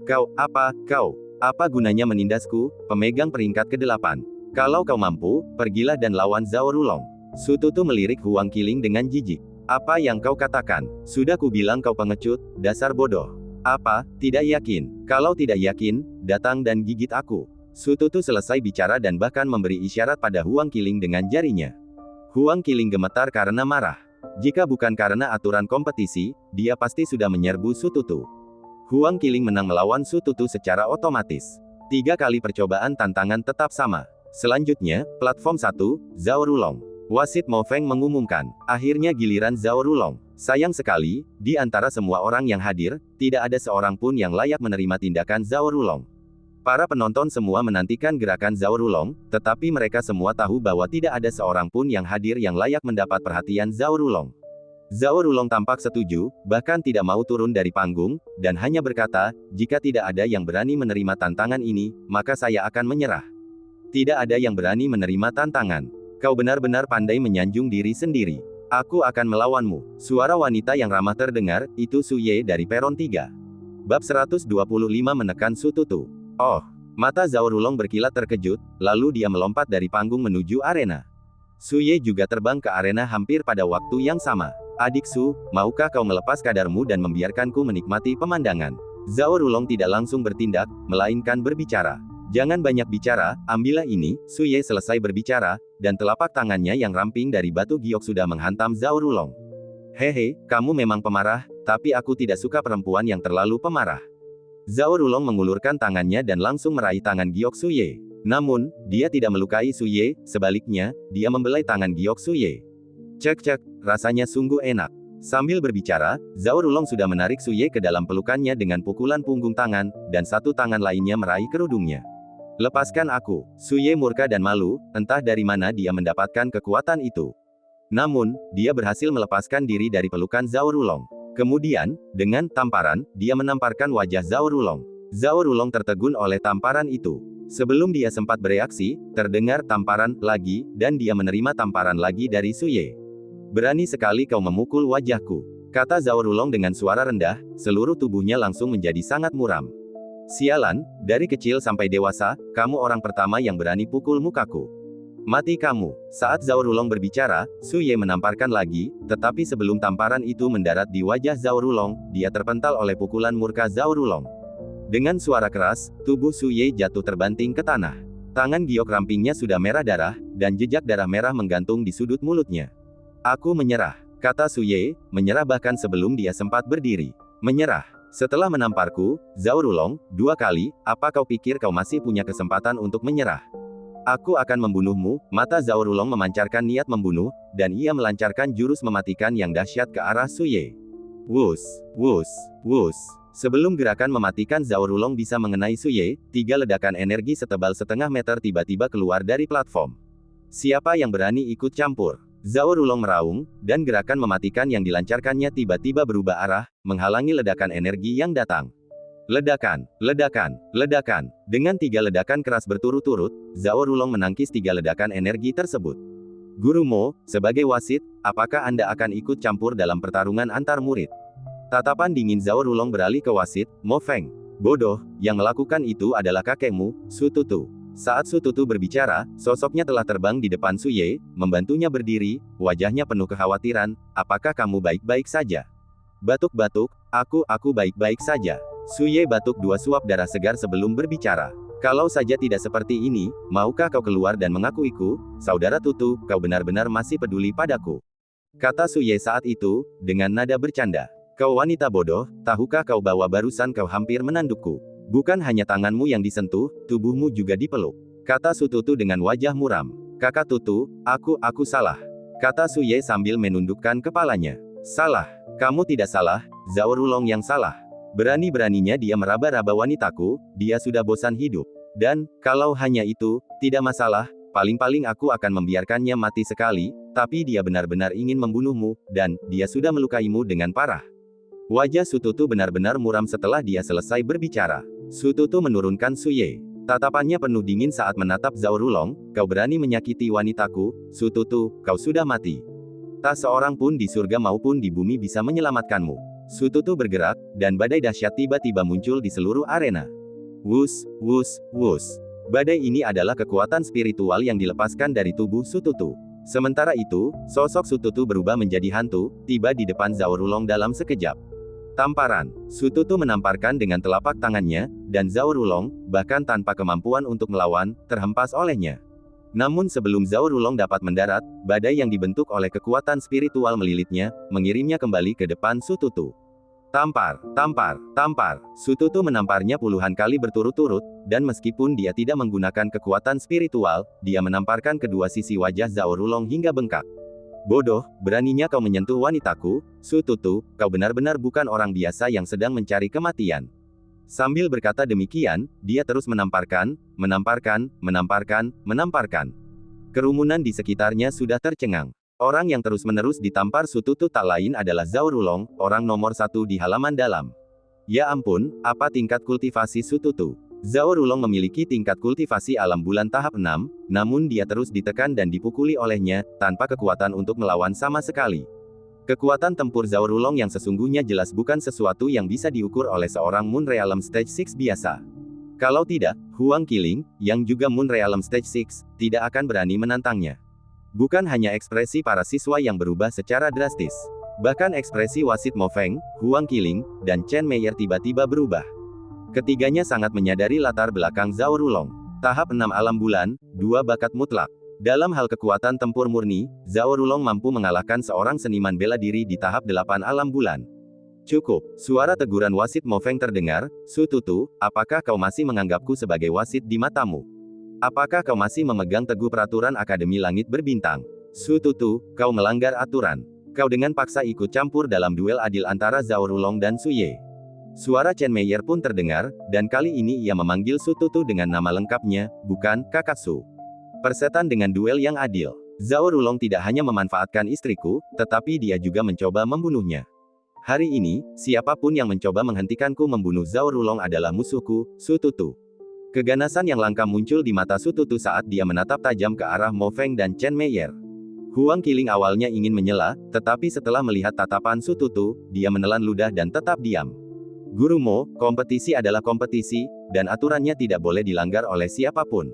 Kau, apa gunanya menindasku, pemegang peringkat ke-8? Kalau kau mampu, pergilah dan lawan Zhao Rulong. Su Tutu melirik Huang Qiling dengan jijik. Apa yang kau katakan? Sudah kubilang kau pengecut, dasar bodoh. Apa, tidak yakin? Kalau tidak yakin, datang dan gigit aku. Su Tutu selesai bicara dan bahkan memberi isyarat pada Huang Qiling dengan jarinya. Huang Qiling gemetar karena marah. Jika bukan karena aturan kompetisi, dia pasti sudah menyerbu Su Tutu. Huang Qiling menang melawan Su Tutu secara otomatis. 3 kali percobaan tantangan tetap sama. Selanjutnya, platform 1, Zhao Rulong. Wasit Mo Feng mengumumkan, akhirnya giliran Zhao Rulong. Sayang sekali, di antara semua orang yang hadir, tidak ada seorang pun yang layak menerima tindakan Zhao Rulong. Para penonton semua menantikan gerakan Zhao Rulong, tetapi mereka semua tahu bahwa tidak ada seorang pun yang hadir yang layak mendapat perhatian Zhao Rulong. Zhao Rulong tampak setuju, bahkan tidak mau turun dari panggung, dan hanya berkata, jika tidak ada yang berani menerima tantangan ini, maka saya akan menyerah. Tidak ada yang berani menerima tantangan. Kau benar-benar pandai menyanjung diri sendiri. Aku akan melawanmu. Suara wanita yang ramah terdengar, itu Su Ye dari peron 3. Bab 125 menekan Su Tutu. Oh, mata Zhao Rulong berkilat terkejut, lalu dia melompat dari panggung menuju arena. Su Ye juga terbang ke arena hampir pada waktu yang sama. Adik Su, maukah kau melepas kadarmu dan membiarkanku menikmati pemandangan? Zhao Rulong tidak langsung bertindak, melainkan berbicara. Jangan banyak bicara, ambillah ini. Suye selesai berbicara, dan telapak tangannya yang ramping dari batu giok sudah menghantam Zhao Rulong. Hehe, kamu memang pemarah, tapi aku tidak suka perempuan yang terlalu pemarah. Zhao Rulong mengulurkan tangannya dan langsung meraih tangan giok Suye. Namun, dia tidak melukai Suye, sebaliknya, dia membelai tangan giok Suye. Cek, rasanya sungguh enak. Sambil berbicara, Zhao Rulong sudah menarik Suye ke dalam pelukannya dengan pukulan punggung tangan, dan satu tangan lainnya meraih kerudungnya. Lepaskan aku. Suye murka dan malu, entah dari mana dia mendapatkan kekuatan itu. Namun, dia berhasil melepaskan diri dari pelukan Zhao Rulong. Kemudian, dengan tamparan, dia menamparkan wajah Zhao Rulong. Zhao Rulong tertegun oleh tamparan itu. Sebelum dia sempat bereaksi, terdengar tamparan lagi, dan dia menerima tamparan lagi dari Suye. Berani sekali kau memukul wajahku, kata Zhao Rulong dengan suara rendah, seluruh tubuhnya langsung menjadi sangat muram. Sialan, dari kecil sampai dewasa, kamu orang pertama yang berani pukul mukaku. Mati kamu. Saat Zhao Rulong berbicara, Suye menamparkan lagi, tetapi sebelum tamparan itu mendarat di wajah Zhao Rulong, dia terpental oleh pukulan murka Zhao Rulong. Dengan suara keras, tubuh Suye jatuh terbanting ke tanah. Tangan giok rampingnya sudah merah darah, dan jejak darah merah menggantung di sudut mulutnya. Aku menyerah, kata Suye, menyerah bahkan sebelum dia sempat berdiri. Menyerah. Setelah menamparku, Zhao Rulong, 2 kali, apa kau pikir kau masih punya kesempatan untuk menyerah? Aku akan membunuhmu. Mata Zhao Rulong memancarkan niat membunuh, dan ia melancarkan jurus mematikan yang dahsyat ke arah Suye. Wus, wus, wus. Sebelum gerakan mematikan Zhao Rulong bisa mengenai Suye, 3 ledakan energi setebal setengah meter tiba-tiba keluar dari platform. Siapa yang berani ikut campur? Zhao Rulong meraung, dan gerakan mematikan yang dilancarkannya tiba-tiba berubah arah, menghalangi ledakan energi yang datang. Ledakan, ledakan, ledakan. Dengan 3 ledakan keras berturut-turut, Zhao Rulong menangkis 3 ledakan energi tersebut. Guru Mo, sebagai wasit, apakah Anda akan ikut campur dalam pertarungan antar murid? Tatapan dingin Zhao Rulong beralih ke wasit, Mo Feng. Bodoh, yang melakukan itu adalah kakekmu, Su Tutu. Saat Su Tutu berbicara, sosoknya telah terbang di depan Suye, membantunya berdiri, wajahnya penuh kekhawatiran, apakah kamu baik-baik saja? Batuk-batuk, aku baik-baik saja. Suye batuk 2 suap darah segar sebelum berbicara. Kalau saja tidak seperti ini, maukah kau keluar dan mengakuiku, saudara Tutu, kau benar-benar masih peduli padaku? Kata Suye saat itu, dengan nada bercanda. Kau wanita bodoh, tahukah kau bahwa barusan kau hampir menandukku? Bukan hanya tanganmu yang disentuh, tubuhmu juga dipeluk. Kata Su Tutu dengan wajah muram. Kakak Tutu, aku salah. Kata Suye sambil menundukkan kepalanya. Salah. Kamu tidak salah, Zhao Rulong yang salah. Berani-beraninya dia meraba-raba wanitaku, dia sudah bosan hidup. Dan, kalau hanya itu, tidak masalah, paling-paling aku akan membiarkannya mati sekali, tapi dia benar-benar ingin membunuhmu, dan, dia sudah melukaimu dengan parah. Wajah Su Tutu benar-benar muram setelah dia selesai berbicara. Su Tutu menurunkan Suye. Tatapannya penuh dingin saat menatap Zhao Rulong, kau berani menyakiti wanitaku, Su Tutu, kau sudah mati. Tak seorang pun di surga maupun di bumi bisa menyelamatkanmu. Su Tutu bergerak, dan badai dahsyat tiba-tiba muncul di seluruh arena. Wus, wus, wus. Badai ini adalah kekuatan spiritual yang dilepaskan dari tubuh Su Tutu. Sementara itu, sosok Su Tutu berubah menjadi hantu, tiba di depan Zhao Rulong dalam sekejap. Tamparan. Su Tutu menamparkan dengan telapak tangannya, dan Zhao Rulong, bahkan tanpa kemampuan untuk melawan, terhempas olehnya. Namun sebelum Zhao Rulong dapat mendarat, badai yang dibentuk oleh kekuatan spiritual melilitnya, mengirimnya kembali ke depan Su Tutu. Tampar, tampar, tampar. Su Tutu menamparnya puluhan kali berturut-turut, dan meskipun dia tidak menggunakan kekuatan spiritual, dia menamparkan kedua sisi wajah Zhao Rulong hingga bengkak. Bodoh, beraninya kau menyentuh wanitaku, Su Tutu, kau benar-benar bukan orang biasa yang sedang mencari kematian. Sambil berkata demikian, dia terus menamparkan, menamparkan, menamparkan, menamparkan. Kerumunan di sekitarnya sudah tercengang. Orang yang terus-menerus ditampar Su Tutu tak lain adalah Zhao Rulong, orang nomor 1 di halaman dalam. Ya ampun, apa tingkat kultivasi Su Tutu? Zhao Rulong memiliki tingkat kultivasi alam bulan tahap 6, namun dia terus ditekan dan dipukuli olehnya, tanpa kekuatan untuk melawan sama sekali. Kekuatan tempur Zhao Rulong yang sesungguhnya jelas bukan sesuatu yang bisa diukur oleh seorang Moon Realm Stage 6 biasa. Kalau tidak, Huang Qiling, yang juga Moon Realm Stage 6, tidak akan berani menantangnya. Bukan hanya ekspresi para siswa yang berubah secara drastis. Bahkan ekspresi wasit Mo Feng, Huang Qiling, dan Chen Meier tiba-tiba berubah. Ketiganya sangat menyadari latar belakang Zhao Rulong. Tahap 6 alam bulan, 2 bakat mutlak. Dalam hal kekuatan tempur murni, Zhao Rulong mampu mengalahkan seorang seniman bela diri di tahap 8 alam bulan. Cukup, suara teguran wasit Mo Feng terdengar, Su Tutu, apakah kau masih menganggapku sebagai wasit di matamu? Apakah kau masih memegang teguh peraturan Akademi Langit Berbintang? Su Tutu, kau melanggar aturan. Kau dengan paksa ikut campur dalam duel adil antara Zhao Rulong dan Su Ye. Suara Chen Meier pun terdengar, dan kali ini ia memanggil Su Tutu dengan nama lengkapnya, bukan, Kakak Su. Persetan dengan duel yang adil. Zhao Rulong tidak hanya memanfaatkan istriku, tetapi dia juga mencoba membunuhnya. Hari ini, siapapun yang mencoba menghentikanku membunuh Zhao Rulong adalah musuhku, Su Tutu. Keganasan yang langka muncul di mata Su Tutu saat dia menatap tajam ke arah Mo Feng dan Chen Meier. Huang Qiling awalnya ingin menyela, tetapi setelah melihat tatapan Su Tutu, dia menelan ludah dan tetap diam. Guru Mo, kompetisi adalah kompetisi, dan aturannya tidak boleh dilanggar oleh siapapun.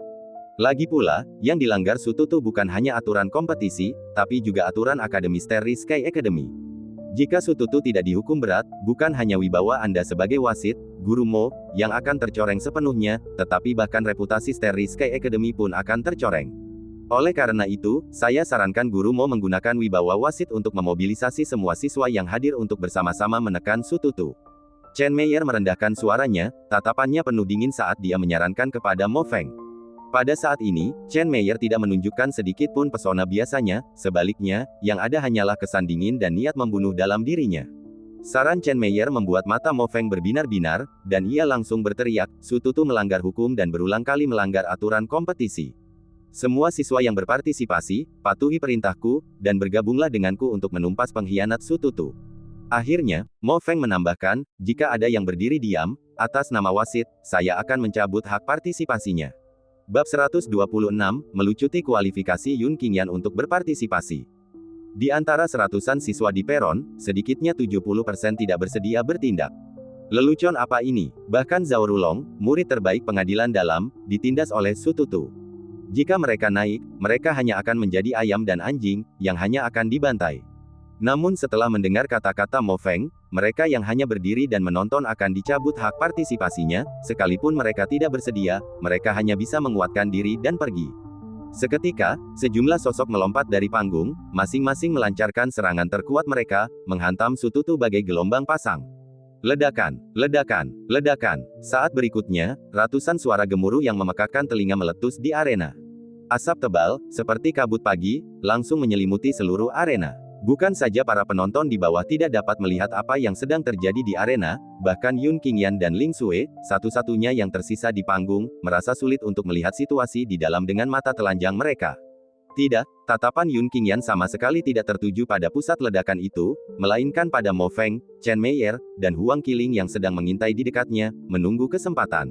Lagi pula, yang dilanggar Su Tutu bukan hanya aturan kompetisi, tapi juga aturan Akademi Starry Sky Academy. Jika Su Tutu tidak dihukum berat, bukan hanya wibawa Anda sebagai wasit, Guru Mo, yang akan tercoreng sepenuhnya, tetapi bahkan reputasi Starry Sky Academy pun akan tercoreng. Oleh karena itu, saya sarankan Guru Mo menggunakan wibawa wasit untuk memobilisasi semua siswa yang hadir untuk bersama-sama menekan Su Tutu. Chen Meier merendahkan suaranya, tatapannya penuh dingin saat dia menyarankan kepada Mo Feng. Pada saat ini, Chen Meier tidak menunjukkan sedikit pun pesona biasanya, sebaliknya, yang ada hanyalah kesan dingin dan niat membunuh dalam dirinya. Saran Chen Meier membuat mata Mo Feng berbinar-binar, dan ia langsung berteriak, Su Tutu melanggar hukum dan berulang kali melanggar aturan kompetisi. Semua siswa yang berpartisipasi, patuhi perintahku, dan bergabunglah denganku untuk menumpas pengkhianat Su Tutu. Akhirnya, Mo Feng menambahkan, jika ada yang berdiri diam, atas nama wasit, saya akan mencabut hak partisipasinya. Bab 126, melucuti kualifikasi Yun Qingyan untuk berpartisipasi. Di antara seratusan siswa di peron, sedikitnya 70% tidak bersedia bertindak. Lelucon apa ini? Bahkan Zhao Rulong, murid terbaik pengadilan dalam, ditindas oleh Su Tutu. Jika mereka naik, mereka hanya akan menjadi ayam dan anjing, yang hanya akan dibantai. Namun setelah mendengar kata-kata Mo Feng, mereka yang hanya berdiri dan menonton akan dicabut hak partisipasinya, sekalipun mereka tidak bersedia, mereka hanya bisa menguatkan diri dan pergi. Seketika, sejumlah sosok melompat dari panggung, masing-masing melancarkan serangan terkuat mereka, menghantam Su Tutu bagai gelombang pasang. Ledakan, ledakan, ledakan. Saat berikutnya, ratusan suara gemuruh yang memekakkan telinga meletus di arena. Asap tebal, seperti kabut pagi, langsung menyelimuti seluruh arena. Bukan saja para penonton di bawah tidak dapat melihat apa yang sedang terjadi di arena, bahkan Yun Qingyan dan Ling Xue, satu-satunya yang tersisa di panggung, merasa sulit untuk melihat situasi di dalam dengan mata telanjang mereka. Tidak, tatapan Yun Qingyan sama sekali tidak tertuju pada pusat ledakan itu, melainkan pada Mo Feng, Chen Meier, dan Huang Qiling yang sedang mengintai di dekatnya, menunggu kesempatan.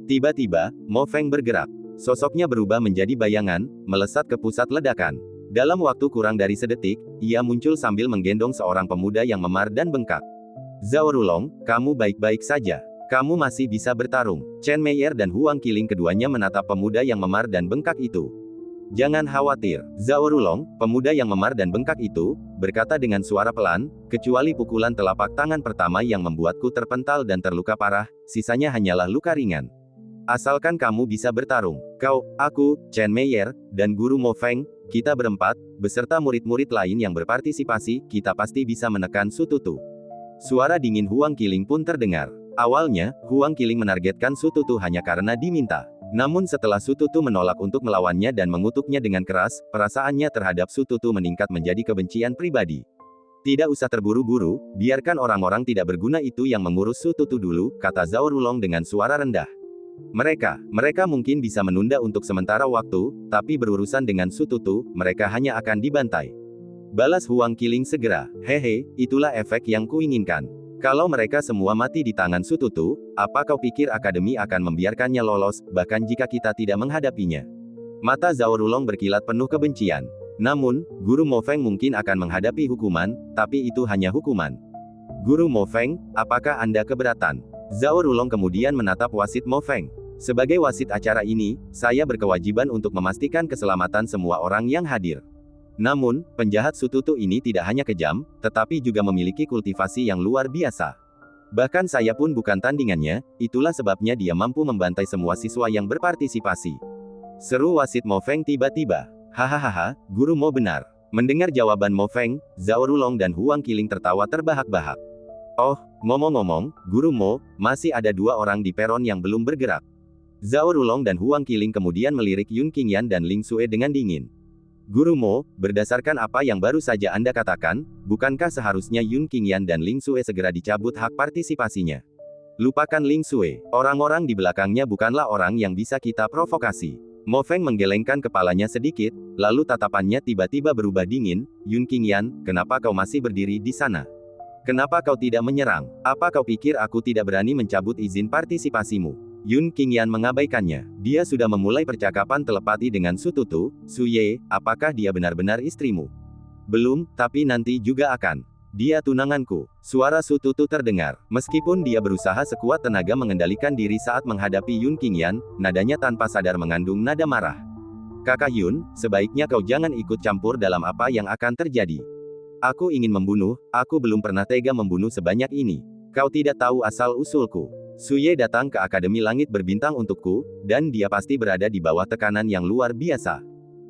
Tiba-tiba, Mo Feng bergerak. Sosoknya berubah menjadi bayangan, melesat ke pusat ledakan. Dalam waktu kurang dari sedetik, ia muncul sambil menggendong seorang pemuda yang memar dan bengkak. Zhao Rulong, kamu baik-baik saja. Kamu masih bisa bertarung. Chen Meier dan Huang Qiling keduanya menatap pemuda yang memar dan bengkak itu. Jangan khawatir, Zhao Rulong, pemuda yang memar dan bengkak itu, berkata dengan suara pelan, kecuali pukulan telapak tangan pertama yang membuatku terpental dan terluka parah, sisanya hanyalah luka ringan. Asalkan kamu bisa bertarung. Kau, aku, Chen Meier, dan Guru Mo Feng, kita berempat, beserta murid-murid lain yang berpartisipasi, kita pasti bisa menekan Su Tutu. Suara dingin Huang Qiling pun terdengar. Awalnya, Huang Qiling menargetkan Su Tutu hanya karena diminta. Namun setelah Su Tutu menolak untuk melawannya dan mengutuknya dengan keras, perasaannya terhadap Su Tutu meningkat menjadi kebencian pribadi. Tidak usah terburu-buru, biarkan orang-orang tidak berguna itu yang mengurus Su Tutu dulu, kata Zhao Rulong dengan suara rendah. Mereka mungkin bisa menunda untuk sementara waktu, tapi berurusan dengan Su Tutu, mereka hanya akan dibantai. Balas Huang Qiling segera, hehe, itulah efek yang kuinginkan. Kalau mereka semua mati di tangan Su Tutu, apa kau pikir Akademi akan membiarkannya lolos, bahkan jika kita tidak menghadapinya? Mata Zhao Rulong berkilat penuh kebencian. Namun, Guru Mo Feng mungkin akan menghadapi hukuman, tapi itu hanya hukuman. Guru Mo Feng, apakah Anda keberatan? Zhao Rulong kemudian menatap wasit Mo Feng. Sebagai wasit acara ini, saya berkewajiban untuk memastikan keselamatan semua orang yang hadir. Namun, penjahat Su Tutu ini tidak hanya kejam, tetapi juga memiliki kultivasi yang luar biasa. Bahkan saya pun bukan tandingannya, itulah sebabnya dia mampu membantai semua siswa yang berpartisipasi. Seru wasit Mo Feng tiba-tiba. Hahaha, Guru Mo benar. Mendengar jawaban Mo Feng, Zhao Rulong dan Huang Qiling tertawa terbahak-bahak. Oh, ngomong-ngomong, Guru Mo, masih ada 2 orang di peron yang belum bergerak. Zhao Rulong dan Huang Qiling kemudian melirik Yun Qingyan dan Ling Xue dengan dingin. Guru Mo, berdasarkan apa yang baru saja Anda katakan, bukankah seharusnya Yun Qingyan dan Ling Xue segera dicabut hak partisipasinya? Lupakan Ling Xue, orang-orang di belakangnya bukanlah orang yang bisa kita provokasi. Mo Feng menggelengkan kepalanya sedikit, lalu tatapannya tiba-tiba berubah dingin. Yun Qingyan, kenapa kau masih berdiri di sana? Kenapa kau tidak menyerang? Apa kau pikir aku tidak berani mencabut izin partisipasimu? Yun Qingyan mengabaikannya. Dia sudah memulai percakapan telepati dengan Su Tutu. Su Ye, apakah dia benar-benar istrimu? Belum, tapi nanti juga akan. Dia tunanganku. Suara Su Tutu terdengar. Meskipun dia berusaha sekuat tenaga mengendalikan diri saat menghadapi Yun Qingyan, nadanya tanpa sadar mengandung nada marah. Kakak Yun, sebaiknya kau jangan ikut campur dalam apa yang akan terjadi. Aku ingin membunuh, aku belum pernah tega membunuh sebanyak ini. Kau tidak tahu asal-usulku. Su Ye datang ke Akademi Langit Berbintang untukku, dan dia pasti berada di bawah tekanan yang luar biasa.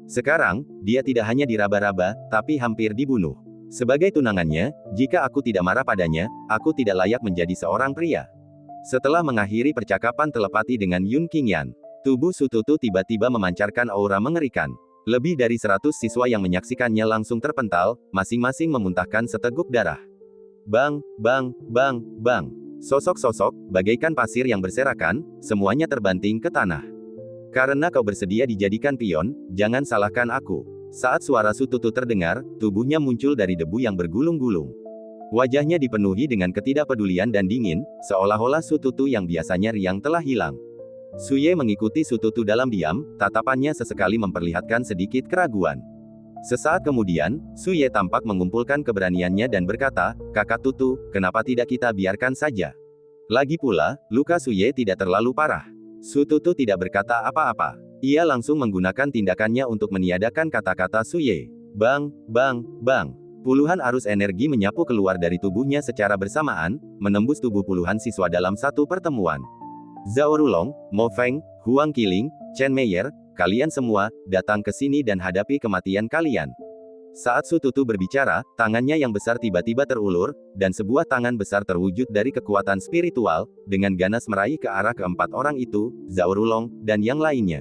Sekarang, dia tidak hanya diraba-raba, tapi hampir dibunuh. Sebagai tunangannya, jika aku tidak marah padanya, aku tidak layak menjadi seorang pria. Setelah mengakhiri percakapan telepati dengan Yun Qingyan, tubuh Su Tutu tiba-tiba memancarkan aura mengerikan. Lebih dari 100 siswa yang menyaksikannya langsung terpental, masing-masing memuntahkan seteguk darah. Bang, bang, bang, bang. Sosok-sosok, bagaikan pasir yang berserakan, semuanya terbanting ke tanah. Karena kau bersedia dijadikan pion, jangan salahkan aku. Saat suara Su Tutu terdengar, tubuhnya muncul dari debu yang bergulung-gulung. Wajahnya dipenuhi dengan ketidakpedulian dan dingin, seolah-olah Su Tutu yang biasanya riang telah hilang. Su Ye mengikuti Su Tutu dalam diam, tatapannya sesekali memperlihatkan sedikit keraguan. Sesaat kemudian, Su Ye tampak mengumpulkan keberaniannya dan berkata, Kakak Tutu, kenapa tidak kita biarkan saja? Lagi pula, luka Su Ye tidak terlalu parah. Su Tutu tidak berkata apa-apa. Ia langsung menggunakan tindakannya untuk meniadakan kata-kata Su Ye. Bang, bang, bang. Puluhan arus energi menyapu keluar dari tubuhnya secara bersamaan, menembus tubuh puluhan siswa dalam satu pertemuan. Zhao Rulong, Mo Feng, Huang Qiling, Chen Meier, kalian semua, datang ke sini dan hadapi kematian kalian. Saat Su Tutu berbicara, tangannya yang besar tiba-tiba terulur, dan sebuah tangan besar terwujud dari kekuatan spiritual, dengan ganas meraih ke arah keempat orang itu, Zhao Rulong, dan yang lainnya.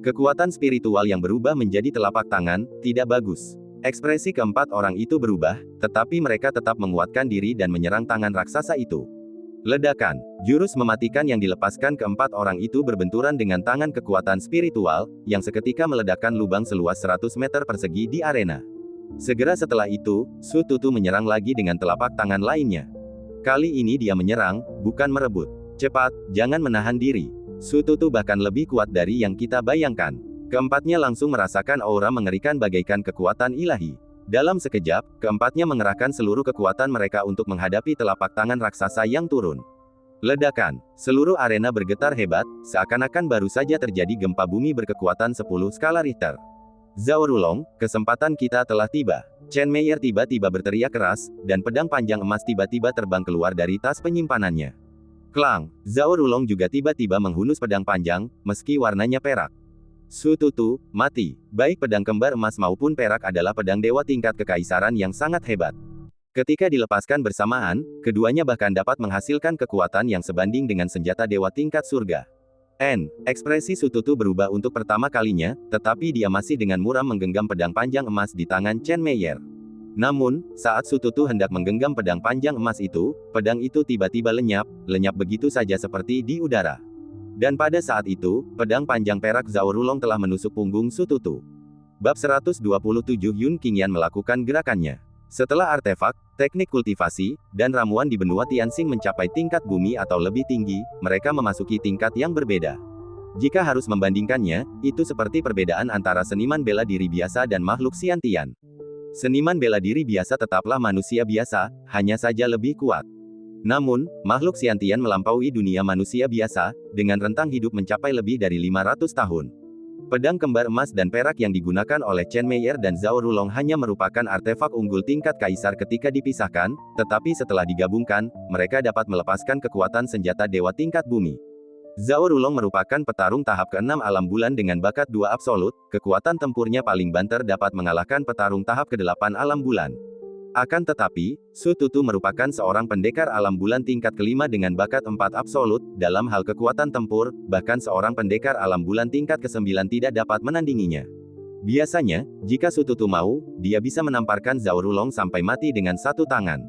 Kekuatan spiritual yang berubah menjadi telapak tangan, tidak bagus. Ekspresi keempat orang itu berubah, tetapi mereka tetap menguatkan diri dan menyerang tangan raksasa itu. Ledakan, jurus mematikan yang dilepaskan keempat orang itu berbenturan dengan tangan kekuatan spiritual, yang seketika meledakkan lubang seluas 100 meter persegi di arena. Segera setelah itu, Su Tutu menyerang lagi dengan telapak tangan lainnya. Kali ini dia menyerang, bukan merebut. Cepat, jangan menahan diri. Su Tutu bahkan lebih kuat dari yang kita bayangkan. Keempatnya langsung merasakan aura mengerikan bagaikan kekuatan ilahi. Dalam sekejap, keempatnya mengerahkan seluruh kekuatan mereka untuk menghadapi telapak tangan raksasa yang turun. Ledakan. Seluruh arena bergetar hebat, seakan-akan baru saja terjadi gempa bumi berkekuatan 10 skala Richter. Zhao Rulong, kesempatan kita telah tiba. Chen Meier tiba-tiba berteriak keras, dan pedang panjang emas tiba-tiba terbang keluar dari tas penyimpanannya. Klang. Zhao Rulong juga tiba-tiba menghunus pedang panjang, meski warnanya perak. Su Tutu, mati. Baik pedang kembar emas maupun perak adalah pedang dewa tingkat kekaisaran yang sangat hebat. Ketika dilepaskan bersamaan, keduanya bahkan dapat menghasilkan kekuatan yang sebanding dengan senjata dewa tingkat surga. Ekspresi Su Tutu berubah untuk pertama kalinya, tetapi dia masih dengan muram menggenggam pedang panjang emas di tangan Chen Meier. Namun, saat Su Tutu hendak menggenggam pedang panjang emas itu, pedang itu tiba-tiba lenyap begitu saja seperti di udara. Dan pada saat itu, pedang panjang perak Zhao Rulong telah menusuk punggung Su Tutu. Bab 127 Yun Qingyan melakukan gerakannya. Setelah artefak, teknik kultivasi, dan ramuan di benua Tianxing mencapai tingkat bumi atau lebih tinggi, mereka memasuki tingkat yang berbeda. Jika harus membandingkannya, itu seperti perbedaan antara seniman bela diri biasa dan makhluk Xiantian. Seniman bela diri biasa tetaplah manusia biasa, hanya saja lebih kuat. Namun, makhluk Xiantian melampaui dunia manusia biasa, dengan rentang hidup mencapai lebih dari 500 tahun. Pedang kembar emas dan perak yang digunakan oleh Chen Meier dan Zhao Rulong hanya merupakan artefak unggul tingkat kaisar ketika dipisahkan, tetapi setelah digabungkan, mereka dapat melepaskan kekuatan senjata dewa tingkat bumi. Zhao Rulong merupakan petarung tahap ke-6 alam bulan dengan bakat 2 absolut, kekuatan tempurnya paling banter dapat mengalahkan petarung tahap ke-8 alam bulan. Akan tetapi, Su Tutu merupakan seorang pendekar alam bulan tingkat ke-5 dengan bakat 4 absolut, dalam hal kekuatan tempur, bahkan seorang pendekar alam bulan tingkat ke-9 tidak dapat menandinginya. Biasanya, jika Su Tutu mau, dia bisa menamparkan Zhao Rulong sampai mati dengan satu tangan.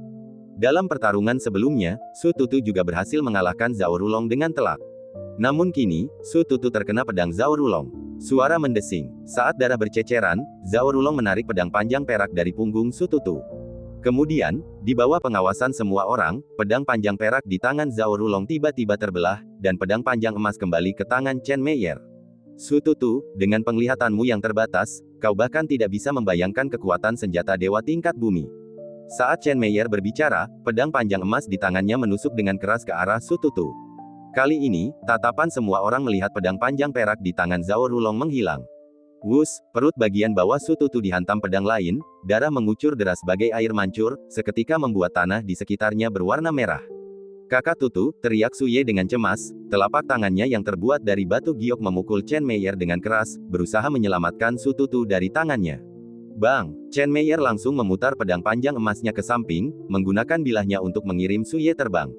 Dalam pertarungan sebelumnya, Su Tutu juga berhasil mengalahkan Zhao Rulong dengan telak. Namun kini, Su Tutu terkena pedang Zhao Rulong. Suara mendesing. Saat darah berceceran, Zhao Rulong menarik pedang panjang perak dari punggung Su Tutu. Kemudian, di bawah pengawasan semua orang, pedang panjang perak di tangan Zhao Rulong tiba-tiba terbelah, dan pedang panjang emas kembali ke tangan Chen Meier. Su Tutu, dengan penglihatanmu yang terbatas, kau bahkan tidak bisa membayangkan kekuatan senjata dewa tingkat bumi. Saat Chen Meier berbicara, pedang panjang emas di tangannya menusuk dengan keras ke arah Su Tutu. Kali ini, tatapan semua orang melihat pedang panjang perak di tangan Zhao Rulong menghilang. Wus, perut bagian bawah Su Tutu dihantam pedang lain, darah mengucur deras bagai air mancur, seketika membuat tanah di sekitarnya berwarna merah. Kakak Tutu, teriak Su Ye dengan cemas, telapak tangannya yang terbuat dari batu giok memukul Chen Meier dengan keras, berusaha menyelamatkan Su Tutu dari tangannya. Bang! Chen Meier langsung memutar pedang panjang emasnya ke samping, menggunakan bilahnya untuk mengirim Su Ye terbang.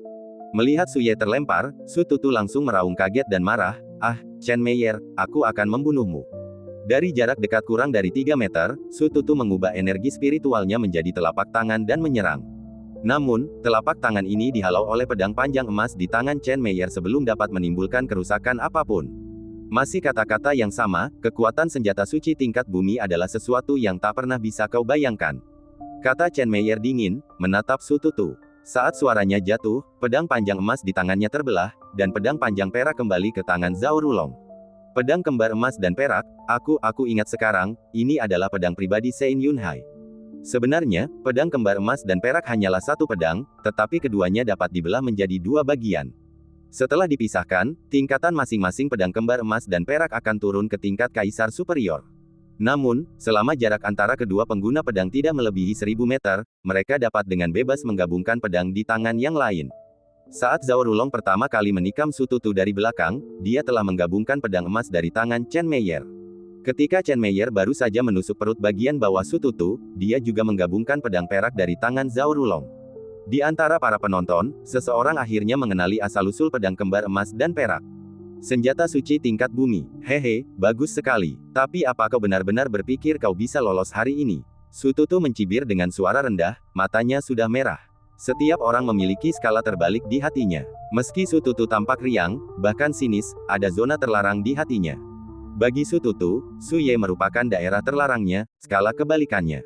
Melihat Su Ye terlempar, Su Tutu langsung meraung kaget dan marah, "Ah, Chen Meier, aku akan membunuhmu." Dari jarak dekat kurang dari 3 meter, Su Tutu mengubah energi spiritualnya menjadi telapak tangan dan menyerang. Namun, telapak tangan ini dihalau oleh pedang panjang emas di tangan Chen Meier sebelum dapat menimbulkan kerusakan apapun. Masih kata-kata yang sama, kekuatan senjata suci tingkat bumi adalah sesuatu yang tak pernah bisa kau bayangkan. Kata Chen Meier dingin, menatap Su Tutu. Saat suaranya jatuh, pedang panjang emas di tangannya terbelah, dan pedang panjang perak kembali ke tangan Zhao Rulong. Pedang kembar emas dan perak, aku ingat sekarang, ini adalah pedang pribadi Sein Yunhai. Sebenarnya, pedang kembar emas dan perak hanyalah satu pedang, tetapi keduanya dapat dibelah menjadi 2 bagian. Setelah dipisahkan, tingkatan masing-masing pedang kembar emas dan perak akan turun ke tingkat kaisar superior. Namun, selama jarak antara kedua pengguna pedang tidak melebihi 1000 meter, mereka dapat dengan bebas menggabungkan pedang di tangan yang lain. Saat Zhao Rulong pertama kali menikam Su Tutu dari belakang, dia telah menggabungkan pedang emas dari tangan Chen Meier. Ketika Chen Meier baru saja menusuk perut bagian bawah Su Tutu, dia juga menggabungkan pedang perak dari tangan Zhao Rulong. Di antara para penonton, seseorang akhirnya mengenali asal-usul pedang kembar emas dan perak. Senjata suci tingkat bumi. Hehe, bagus sekali. Tapi apa kau benar-benar berpikir kau bisa lolos hari ini? Su Tutu mencibir dengan suara rendah, matanya sudah merah. Setiap orang memiliki skala terbalik di hatinya. Meski Su Tutu tampak riang, bahkan sinis, ada zona terlarang di hatinya. Bagi Su Tutu, Su Ye merupakan daerah terlarangnya, skala kebalikannya.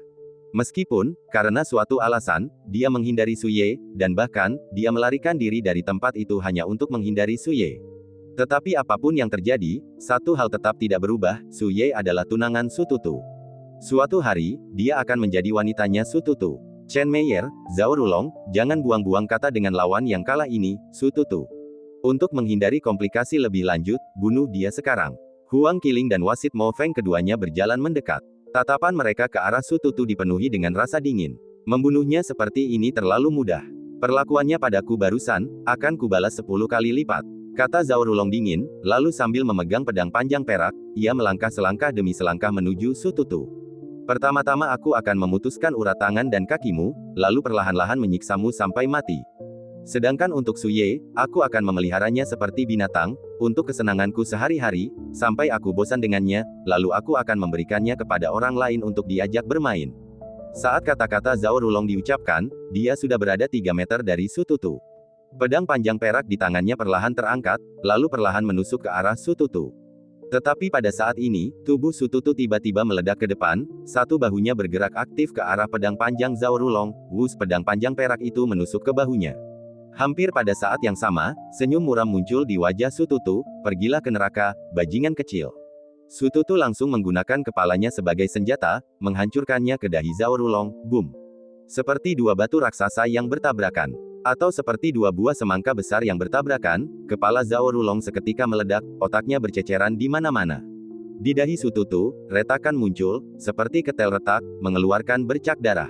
Meskipun, karena suatu alasan, dia menghindari Su Ye, dan bahkan, dia melarikan diri dari tempat itu hanya untuk menghindari Su Ye. Tetapi apapun yang terjadi, satu hal tetap tidak berubah, Su Ye adalah tunangan Su Tutu. Suatu hari, dia akan menjadi wanitanya Su Tutu. Chen Meier, Zhao Rulong, jangan buang-buang kata dengan lawan yang kalah ini, Su Tutu. Untuk menghindari komplikasi lebih lanjut, bunuh dia sekarang. Huang Qiling dan wasit Mo Feng keduanya berjalan mendekat. Tatapan mereka ke arah Su Tutu dipenuhi dengan rasa dingin. Membunuhnya seperti ini terlalu mudah. Perlakuannya padaku barusan, akan kubalas 10 kali lipat. Kata Zhao Rulong dingin, lalu sambil memegang pedang panjang perak, ia melangkah selangkah demi selangkah menuju Su Tutu. Pertama-tama aku akan memutuskan urat tangan dan kakimu, lalu perlahan-lahan menyiksamu sampai mati. Sedangkan untuk Su Ye, aku akan memeliharanya seperti binatang, untuk kesenanganku sehari-hari, sampai aku bosan dengannya, lalu aku akan memberikannya kepada orang lain untuk diajak bermain. Saat kata-kata Zhao Rulong diucapkan, dia sudah berada 3 meter dari Su Tutu. Pedang panjang perak di tangannya perlahan terangkat, lalu perlahan menusuk ke arah Su Tutu. Tetapi pada saat ini, tubuh Su Tutu tiba-tiba meledak ke depan, satu bahunya bergerak aktif ke arah pedang panjang Zhao Rulong, wus pedang panjang perak itu menusuk ke bahunya. Hampir pada saat yang sama, senyum muram muncul di wajah Su Tutu, pergilah ke neraka, bajingan kecil. Su Tutu langsung menggunakan kepalanya sebagai senjata, menghancurkannya ke dahi Zhao Rulong, boom. Seperti 2 batu raksasa yang bertabrakan. Atau seperti 2 buah semangka besar yang bertabrakan, kepala Zhao Rulong seketika meledak, otaknya berceceran di mana-mana. Di dahi Sututu, retakan muncul, seperti ketel retak, mengeluarkan bercak darah.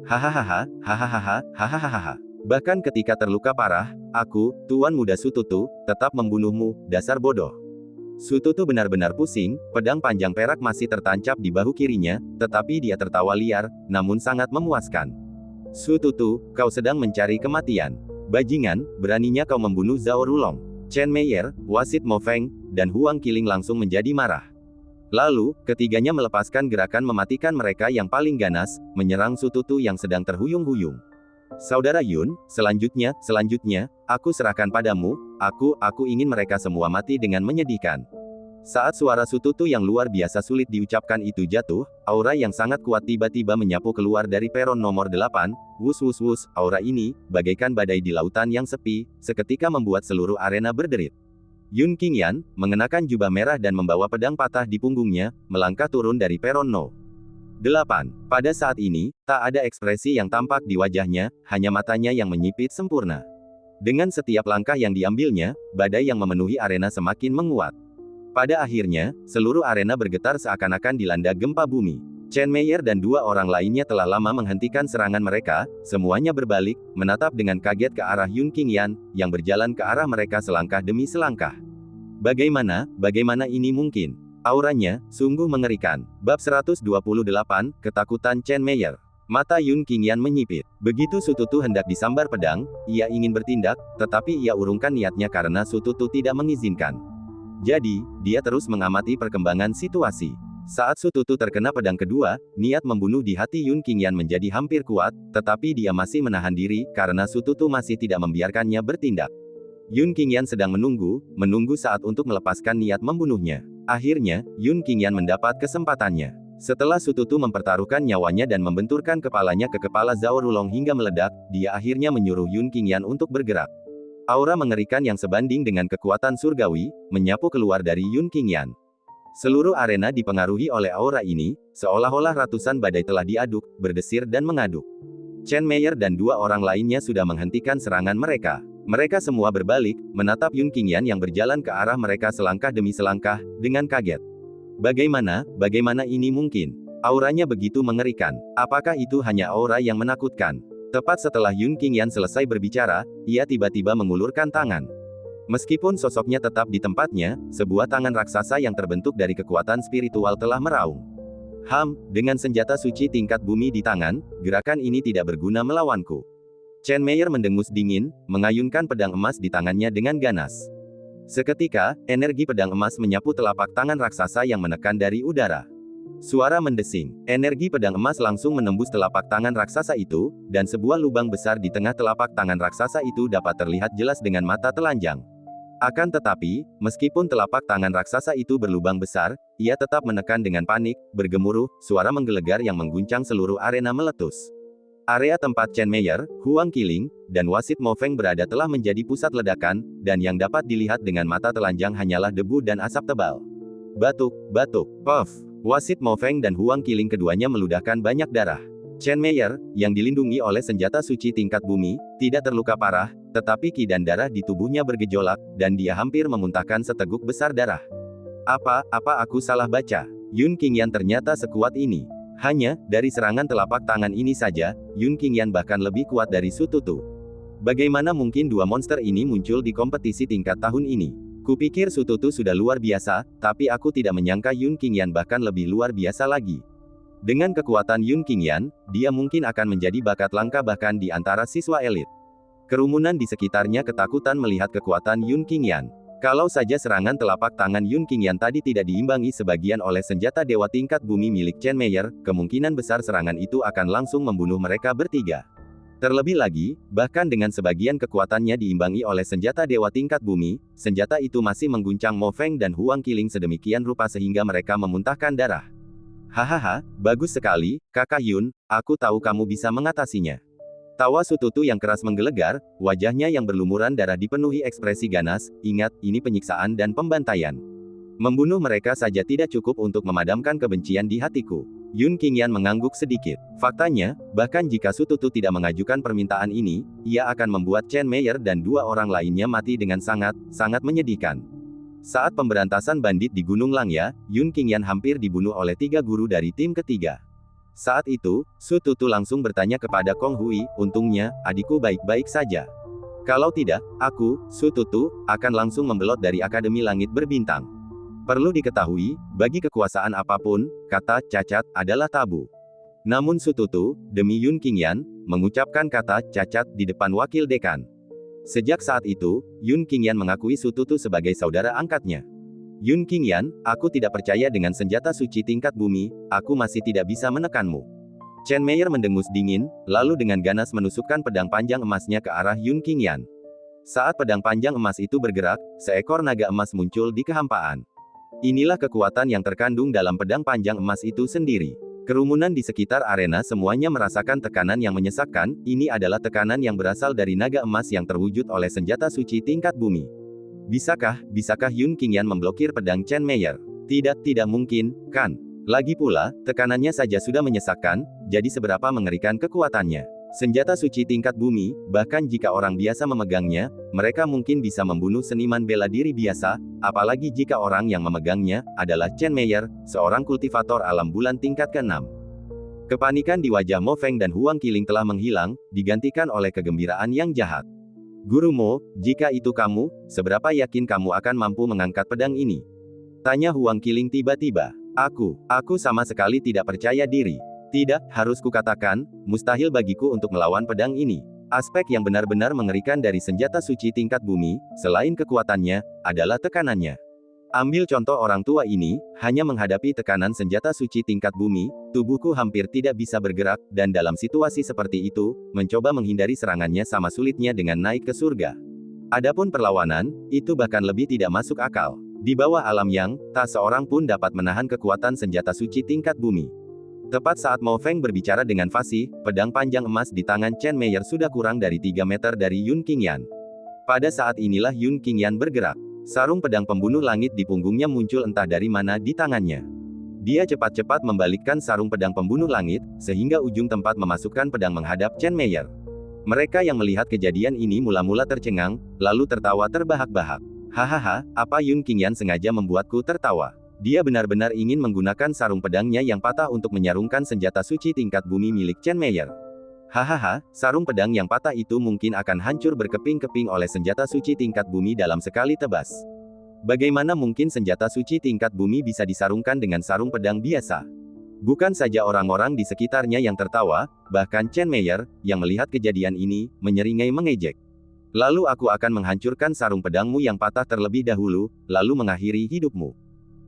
Hahaha, hahaha, hahaha. Bahkan ketika terluka parah, aku, Tuan Muda Sututu, tetap membunuhmu, dasar bodoh. Sututu benar-benar pusing, pedang panjang perak masih tertancap di bahu kirinya, tetapi dia tertawa liar, namun sangat memuaskan. Sututu, kau sedang mencari kematian. Bajingan, beraninya kau membunuh Zhao Rulong. Chen Meier, wasit Mo Feng, dan Huang Qiling langsung menjadi marah. Lalu, ketiganya melepaskan gerakan mematikan mereka yang paling ganas, menyerang Sututu yang sedang terhuyung-huyung. Saudara Yun, selanjutnya, aku serahkan padamu, aku ingin mereka semua mati dengan menyedihkan. Saat suara Sututu yang luar biasa sulit diucapkan itu jatuh, aura yang sangat kuat tiba-tiba menyapu keluar dari peron nomor 8, wus wus wus, aura ini, bagaikan badai di lautan yang sepi, seketika membuat seluruh arena berderit. Yun Qingyan, mengenakan jubah merah dan membawa pedang patah di punggungnya, melangkah turun dari peron No. 8. Pada saat ini, tak ada ekspresi yang tampak di wajahnya, hanya matanya yang menyipit sempurna. Dengan setiap langkah yang diambilnya, badai yang memenuhi arena semakin menguat. Pada akhirnya, seluruh arena bergetar seakan-akan dilanda gempa bumi. Chen Meier dan dua orang lainnya telah lama menghentikan serangan mereka, semuanya berbalik, menatap dengan kaget ke arah Yun Qingyan, yang berjalan ke arah mereka selangkah demi selangkah. Bagaimana ini mungkin? Auranya, sungguh mengerikan. Bab 128, Ketakutan Chen Meier. Mata Yun Qingyan menyipit. Begitu Sututu hendak disambar pedang, ia ingin bertindak, tetapi ia urungkan niatnya karena Sututu tidak mengizinkan. Jadi, dia terus mengamati perkembangan situasi. Saat Sututu terkena pedang kedua, niat membunuh di hati Yun Qingyan menjadi hampir kuat, tetapi dia masih menahan diri, karena Sututu masih tidak membiarkannya bertindak. Yun Qingyan sedang menunggu saat untuk melepaskan niat membunuhnya. Akhirnya, Yun Qingyan mendapat kesempatannya. Setelah Sututu mempertaruhkan nyawanya dan membenturkan kepalanya ke kepala Zhao Rulong hingga meledak, dia akhirnya menyuruh Yun Qingyan untuk bergerak. Aura mengerikan yang sebanding dengan kekuatan surgawi, menyapu keluar dari Yun Qingyan. Seluruh arena dipengaruhi oleh aura ini, seolah-olah ratusan badai telah diaduk, berdesir dan mengaduk. Chen Meier dan dua orang lainnya sudah menghentikan serangan mereka. Mereka semua berbalik, menatap Yun Qingyan yang berjalan ke arah mereka selangkah demi selangkah, dengan kaget. Bagaimana ini mungkin? Auranya begitu mengerikan. Apakah itu hanya aura yang menakutkan? Tepat setelah Yun Qingyan selesai berbicara, ia tiba-tiba mengulurkan tangan. Meskipun sosoknya tetap di tempatnya, sebuah tangan raksasa yang terbentuk dari kekuatan spiritual telah meraung. Dengan senjata suci tingkat bumi di tangan, gerakan ini tidak berguna melawanku. Chen Meier mendengus dingin, mengayunkan pedang emas di tangannya dengan ganas. Seketika, energi pedang emas menyapu telapak tangan raksasa yang menekan dari udara. Suara mendesing, energi pedang emas langsung menembus telapak tangan raksasa itu, dan sebuah lubang besar di tengah telapak tangan raksasa itu dapat terlihat jelas dengan mata telanjang. Akan tetapi, meskipun telapak tangan raksasa itu berlubang besar, ia tetap menekan dengan panik, bergemuruh, suara menggelegar yang mengguncang seluruh arena meletus. Area tempat Chen Meier, Huang Qiling, dan wasit Mo Feng berada telah menjadi pusat ledakan, dan yang dapat dilihat dengan mata telanjang hanyalah debu dan asap tebal. Batuk, puff. Wasit Mo Feng dan Huang Qiling keduanya meludahkan banyak darah. Chen Meier, yang dilindungi oleh senjata suci tingkat bumi, tidak terluka parah, tetapi ki dan darah di tubuhnya bergejolak, dan dia hampir memuntahkan seteguk besar darah. Apa aku salah baca? Yun Qingyan ternyata sekuat ini. Hanya, dari serangan telapak tangan ini saja, Yun Qingyan bahkan lebih kuat dari Sututu. Bagaimana mungkin dua monster ini muncul di kompetisi tingkat tahun ini? Kupikir Sututu sudah luar biasa, tapi aku tidak menyangka Yun Qingyan bahkan lebih luar biasa lagi. Dengan kekuatan Yun Qingyan, dia mungkin akan menjadi bakat langka bahkan di antara siswa elit. Kerumunan di sekitarnya ketakutan melihat kekuatan Yun Qingyan. Kalau saja serangan telapak tangan Yun Qingyan tadi tidak diimbangi sebagian oleh senjata dewa tingkat bumi milik Chen Meier, kemungkinan besar serangan itu akan langsung membunuh mereka bertiga. Terlebih lagi, bahkan dengan sebagian kekuatannya diimbangi oleh senjata dewa tingkat bumi, senjata itu masih mengguncang Mo Feng dan Huang Qiling sedemikian rupa sehingga mereka memuntahkan darah. Hahaha, bagus sekali, Kakak Yun, aku tahu kamu bisa mengatasinya. Tawa Sututu yang keras menggelegar, wajahnya yang berlumuran darah dipenuhi ekspresi ganas, ingat, ini penyiksaan dan pembantaian. Membunuh mereka saja tidak cukup untuk memadamkan kebencian di hatiku. Yun Qingyan mengangguk sedikit. Faktanya, bahkan jika Sututu tidak mengajukan permintaan ini, ia akan membuat Chen Meier dan dua orang lainnya mati dengan sangat menyedihkan. Saat pemberantasan bandit di Gunung Langya, Yun Qingyan hampir dibunuh oleh 3 guru dari tim ketiga. Saat itu, Su Tutu langsung bertanya kepada Kong Hui, untungnya, adikku baik-baik saja. Kalau tidak, aku, Su Tutu, akan langsung membelot dari Akademi Langit Berbintang. Perlu diketahui, bagi kekuasaan apapun, kata cacat adalah tabu. Namun Su Tutu, demi Yun Qingyan, mengucapkan kata cacat di depan wakil dekan. Sejak saat itu, Yun Qingyan mengakui Su Tutu sebagai saudara angkatnya. Yun Qingyan, aku tidak percaya dengan senjata suci tingkat bumi, aku masih tidak bisa menekanmu. Chen Meier mendengus dingin, lalu dengan ganas menusukkan pedang panjang emasnya ke arah Yun Qingyan. Saat pedang panjang emas itu bergerak, seekor naga emas muncul di kehampaan. Inilah kekuatan yang terkandung dalam pedang panjang emas itu sendiri. Kerumunan di sekitar arena semuanya merasakan tekanan yang menyesakkan, ini adalah tekanan yang berasal dari naga emas yang terwujud oleh senjata suci tingkat bumi. Bisakah Yun Qingyan memblokir pedang Chen Meier? Tidak mungkin, kan? Lagi pula, tekanannya saja sudah menyesakkan, jadi seberapa mengerikan kekuatannya. Senjata suci tingkat bumi, bahkan jika orang biasa memegangnya, mereka mungkin bisa membunuh seniman bela diri biasa, apalagi jika orang yang memegangnya adalah Chen Meier, seorang kultivator alam bulan tingkat ke-6. Kepanikan di wajah Mo Feng dan Huang Qiling telah menghilang, digantikan oleh kegembiraan yang jahat. Guru Mo, jika itu kamu, seberapa yakin kamu akan mampu mengangkat pedang ini? Tanya Huang Qiling tiba-tiba. Aku sama sekali tidak percaya diri. Tidak, harus kukatakan, mustahil bagiku untuk melawan pedang ini. Aspek yang benar-benar mengerikan dari senjata suci tingkat bumi, selain kekuatannya, adalah tekanannya. Ambil contoh orang tua ini, hanya menghadapi tekanan senjata suci tingkat bumi, tubuhku hampir tidak bisa bergerak, dan dalam situasi seperti itu, mencoba menghindari serangannya sama sulitnya dengan naik ke surga. Adapun perlawanan, itu bahkan lebih tidak masuk akal. Di bawah alam yang, tak seorang pun dapat menahan kekuatan senjata suci tingkat bumi. Tepat saat Mo Feng berbicara dengan fasih, pedang panjang emas di tangan Chen Meier sudah kurang dari 3 meter dari Yun Qingyan. Pada saat inilah Yun Qingyan bergerak. Sarung pedang pembunuh langit di punggungnya muncul entah dari mana di tangannya. Dia cepat-cepat membalikkan sarung pedang pembunuh langit, sehingga ujung tempat memasukkan pedang menghadap Chen Meier. Mereka yang melihat kejadian ini mula-mula tercengang, lalu tertawa terbahak-bahak. Hahaha, apa Yun Qingyan sengaja membuatku tertawa? Dia benar-benar ingin menggunakan sarung pedangnya yang patah untuk menyarungkan senjata suci tingkat bumi milik Chen Meier. Hahaha, sarung pedang yang patah itu mungkin akan hancur berkeping-keping oleh senjata suci tingkat bumi dalam sekali tebas. Bagaimana mungkin senjata suci tingkat bumi bisa disarungkan dengan sarung pedang biasa? Bukan saja orang-orang di sekitarnya yang tertawa, bahkan Chen Meier, yang melihat kejadian ini, menyeringai mengejek. Lalu aku akan menghancurkan sarung pedangmu yang patah terlebih dahulu, lalu mengakhiri hidupmu.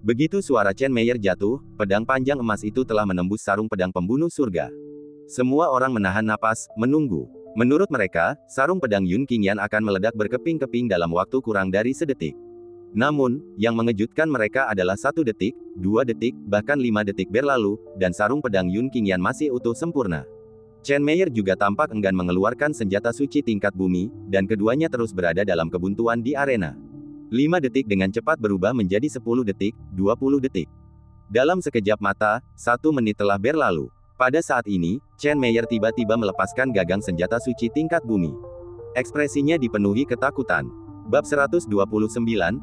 Begitu suara Chen Meier jatuh, pedang panjang emas itu telah menembus sarung pedang pembunuh surga. Semua orang menahan napas, menunggu. Menurut mereka, sarung pedang Yun Qingyan akan meledak berkeping-keping dalam waktu kurang dari sedetik. Namun, yang mengejutkan mereka adalah 1 detik, 2 detik, bahkan 5 detik berlalu, dan sarung pedang Yun Qingyan masih utuh sempurna. Chen Meier juga tampak enggan mengeluarkan senjata suci tingkat bumi, dan keduanya terus berada dalam kebuntuan di arena. 5 detik dengan cepat berubah menjadi 10 detik, 20 detik. Dalam sekejap mata, 1 menit telah berlalu. Pada saat ini, Chen Meier tiba-tiba melepaskan gagang senjata suci tingkat bumi. Ekspresinya dipenuhi ketakutan. Bab 129,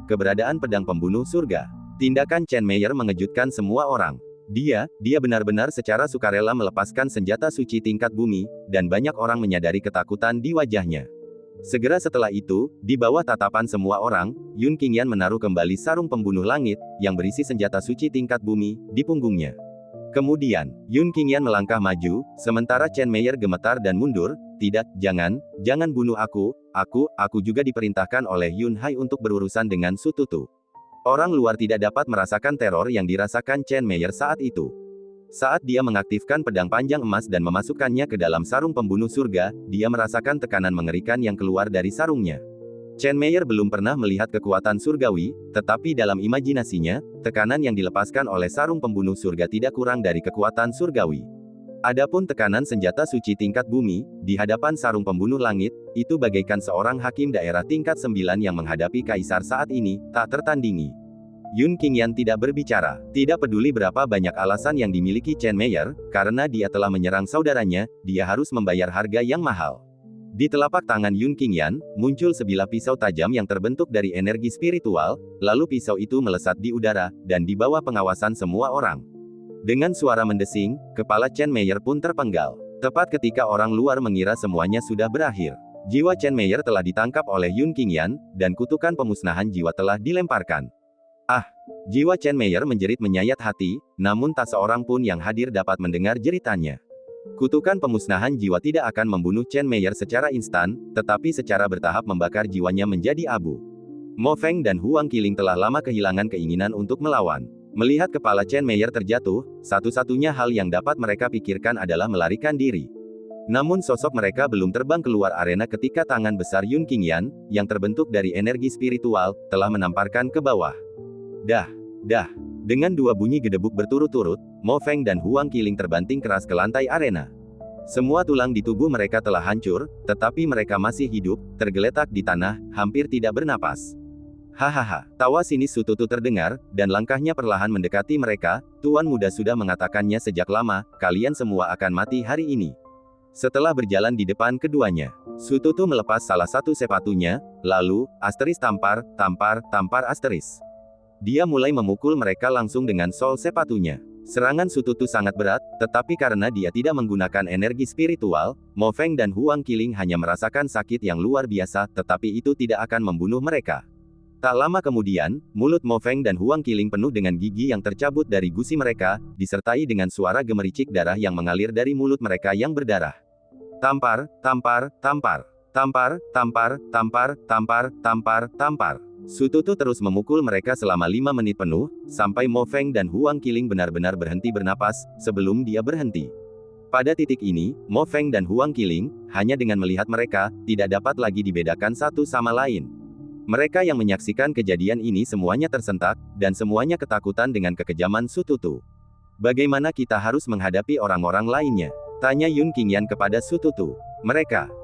Keberadaan Pedang Pembunuh Surga. Tindakan Chen Meier mengejutkan semua orang. Dia benar-benar secara sukarela melepaskan senjata suci tingkat bumi, dan banyak orang menyadari ketakutan di wajahnya. Segera setelah itu, di bawah tatapan semua orang, Yun Qingyan menaruh kembali sarung pembunuh langit, yang berisi senjata suci tingkat bumi, di punggungnya. Kemudian, Yun Qingyan melangkah maju, sementara Chen Meier gemetar dan mundur. Tidak, jangan bunuh aku juga diperintahkan oleh Yun Hai untuk berurusan dengan Su Tutu. Orang luar tidak dapat merasakan teror yang dirasakan Chen Meier saat itu. Saat dia mengaktifkan pedang panjang emas dan memasukkannya ke dalam sarung pembunuh surga, dia merasakan tekanan mengerikan yang keluar dari sarungnya. Chen Meier belum pernah melihat kekuatan surgawi, tetapi dalam imajinasinya, tekanan yang dilepaskan oleh sarung pembunuh surga tidak kurang dari kekuatan surgawi. Adapun tekanan senjata suci tingkat bumi, di hadapan sarung pembunuh langit, itu bagaikan seorang hakim daerah tingkat 9 yang menghadapi kaisar saat ini, tak tertandingi. Yun Qingyan tidak berbicara. Tidak peduli berapa banyak alasan yang dimiliki Chen Meier, karena dia telah menyerang saudaranya, dia harus membayar harga yang mahal. Di telapak tangan Yun Qingyan, muncul sebilah pisau tajam yang terbentuk dari energi spiritual, lalu pisau itu melesat di udara, dan di bawah pengawasan semua orang. Dengan suara mendesing, kepala Chen Meyer pun terpenggal. Tepat ketika orang luar mengira semuanya sudah berakhir. Jiwa Chen Meyer telah ditangkap oleh Yun Qingyan, dan kutukan pemusnahan jiwa telah dilemparkan. Ah! Jiwa Chen Meyer menjerit menyayat hati, namun tak seorang pun yang hadir dapat mendengar jeritannya. Kutukan pemusnahan jiwa tidak akan membunuh Chen Meyer secara instan, tetapi secara bertahap membakar jiwanya menjadi abu. Mo Feng dan Huang Qiling telah lama kehilangan keinginan untuk melawan. Melihat kepala Chen Meyer terjatuh, satu-satunya hal yang dapat mereka pikirkan adalah melarikan diri. Namun sosok mereka belum terbang keluar arena ketika tangan besar Yun Qingyan, yang terbentuk dari energi spiritual, telah menamparkan ke bawah. Dah. Dengan dua bunyi gedebuk berturut-turut, Mo Feng dan Huang Qiling terbanting keras ke lantai arena. Semua tulang di tubuh mereka telah hancur, tetapi mereka masih hidup, tergeletak di tanah, hampir tidak bernapas. Hahaha, tawa sinis Su Tutu terdengar, dan langkahnya perlahan mendekati mereka. Tuan muda sudah mengatakannya sejak lama, kalian semua akan mati hari ini. Setelah berjalan di depan keduanya, Su Tutu melepas salah satu sepatunya, lalu, asteris tampar, asteris. Dia mulai memukul mereka langsung dengan sol sepatunya. Serangan Su Tutu sangat berat, tetapi karena dia tidak menggunakan energi spiritual, Mo Feng dan Huang Qiling hanya merasakan sakit yang luar biasa, tetapi itu tidak akan membunuh mereka. Tak lama kemudian, mulut Mo Feng dan Huang Qiling penuh dengan gigi yang tercabut dari gusi mereka, disertai dengan suara gemericik darah yang mengalir dari mulut mereka yang berdarah. Tampar. Su Tutu terus memukul mereka selama 5 menit penuh, sampai Mo Feng dan Huang Qiling benar-benar berhenti bernapas, sebelum dia berhenti. Pada titik ini, Mo Feng dan Huang Qiling, hanya dengan melihat mereka, tidak dapat lagi dibedakan satu sama lain. Mereka yang menyaksikan kejadian ini semuanya tersentak, dan semuanya ketakutan dengan kekejaman Su Tutu. Bagaimana kita harus menghadapi orang-orang lainnya? Tanya Yun Qingyan kepada Su Tutu.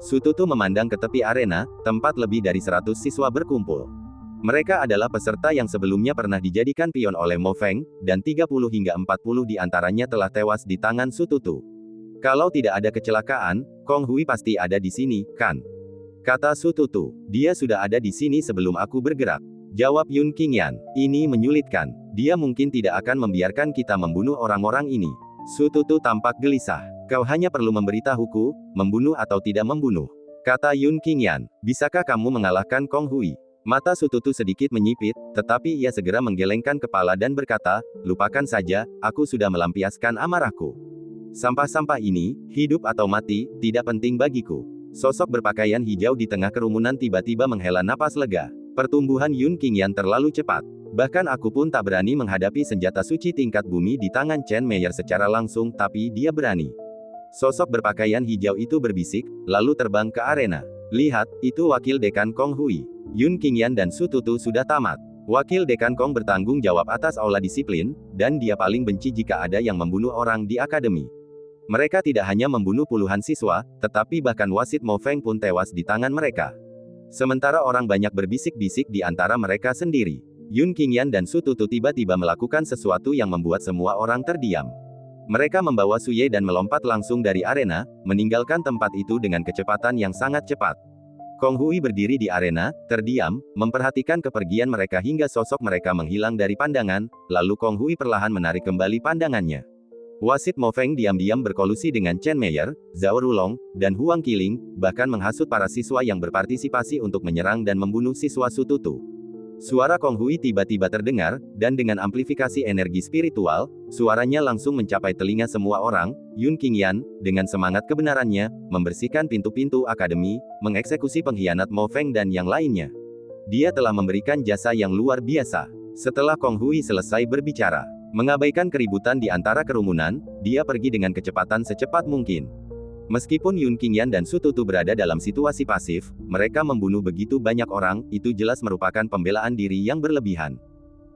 Su Tutu memandang ke tepi arena, tempat lebih dari 100 siswa berkumpul. Mereka adalah peserta yang sebelumnya pernah dijadikan pion oleh Mo Feng, dan 30 hingga 40 di antaranya telah tewas di tangan Su Tutu. Kalau tidak ada kecelakaan, Kong Hui pasti ada di sini, kan? Kata Su Tutu. Dia sudah ada di sini sebelum aku bergerak. Jawab Yun Qingyan. Ini menyulitkan. Dia mungkin tidak akan membiarkan kita membunuh orang-orang ini. Su Tutu tampak gelisah. Kau hanya perlu memberitahuku, membunuh atau tidak membunuh. Kata Yun Qingyan. Bisakah kamu mengalahkan Kong Hui? Mata Su Tutu sedikit menyipit, tetapi ia segera menggelengkan kepala dan berkata, lupakan saja, aku sudah melampiaskan amarahku. Sampah-sampah ini, hidup atau mati, tidak penting bagiku. Sosok berpakaian hijau di tengah kerumunan tiba-tiba menghela napas lega. Pertumbuhan Yun Qingyan terlalu cepat. Bahkan aku pun tak berani menghadapi senjata suci tingkat bumi di tangan Chen Meyer secara langsung, tapi dia berani. Sosok berpakaian hijau itu berbisik, lalu terbang ke arena. Lihat, itu wakil dekan Kong Hui. Yun Qingyan dan Su Tutu sudah tamat. Wakil dekan Kong bertanggung jawab atas aula disiplin, dan dia paling benci jika ada yang membunuh orang di akademi. Mereka tidak hanya membunuh puluhan siswa, tetapi bahkan wasit Mo Feng pun tewas di tangan mereka. Sementara orang banyak berbisik-bisik di antara mereka sendiri. Yun Qingyan dan Su Tutu tiba-tiba melakukan sesuatu yang membuat semua orang terdiam. Mereka membawa Su Ye dan melompat langsung dari arena, meninggalkan tempat itu dengan kecepatan yang sangat cepat. Kong Hui berdiri di arena, terdiam, memperhatikan kepergian mereka hingga sosok mereka menghilang dari pandangan, lalu Kong Hui perlahan menarik kembali pandangannya. Wasit Mo Feng diam-diam berkolusi dengan Chen Meyer, Zhao Rulong, dan Huang Qiling, bahkan menghasut para siswa yang berpartisipasi untuk menyerang dan membunuh siswa Su Tutu. Suara Kong Hui tiba-tiba terdengar, dan dengan amplifikasi energi spiritual, suaranya langsung mencapai telinga semua orang. Yun Qingyan, dengan semangat kebenarannya, membersihkan pintu-pintu akademi, mengeksekusi pengkhianat Mo Feng dan yang lainnya. Dia telah memberikan jasa yang luar biasa. Setelah Kong Hui selesai berbicara, mengabaikan keributan di antara kerumunan, dia pergi dengan kecepatan secepat mungkin. Meskipun Yun Qingyan dan Su Tutu berada dalam situasi pasif, mereka membunuh begitu banyak orang, itu jelas merupakan pembelaan diri yang berlebihan.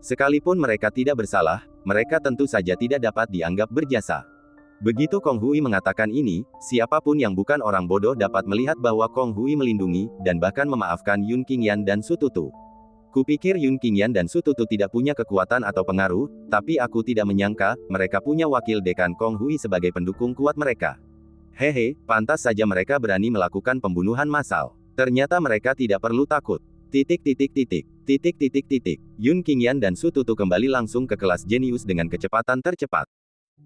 Sekalipun mereka tidak bersalah, mereka tentu saja tidak dapat dianggap berjasa. Begitu Kong Hui mengatakan ini, siapapun yang bukan orang bodoh dapat melihat bahwa Kong Hui melindungi, dan bahkan memaafkan Yun Qingyan dan Su Tutu. Kupikir Yun Qingyan dan Su Tutu tidak punya kekuatan atau pengaruh, tapi aku tidak menyangka, mereka punya wakil dekan Kong Hui sebagai pendukung kuat mereka. Hehe, pantas saja mereka berani melakukan pembunuhan massal. Ternyata mereka tidak perlu takut. Titik titik titik. Titik titik titik. Yun Qingyan dan Su Tutu kembali langsung ke kelas jenius dengan kecepatan tercepat.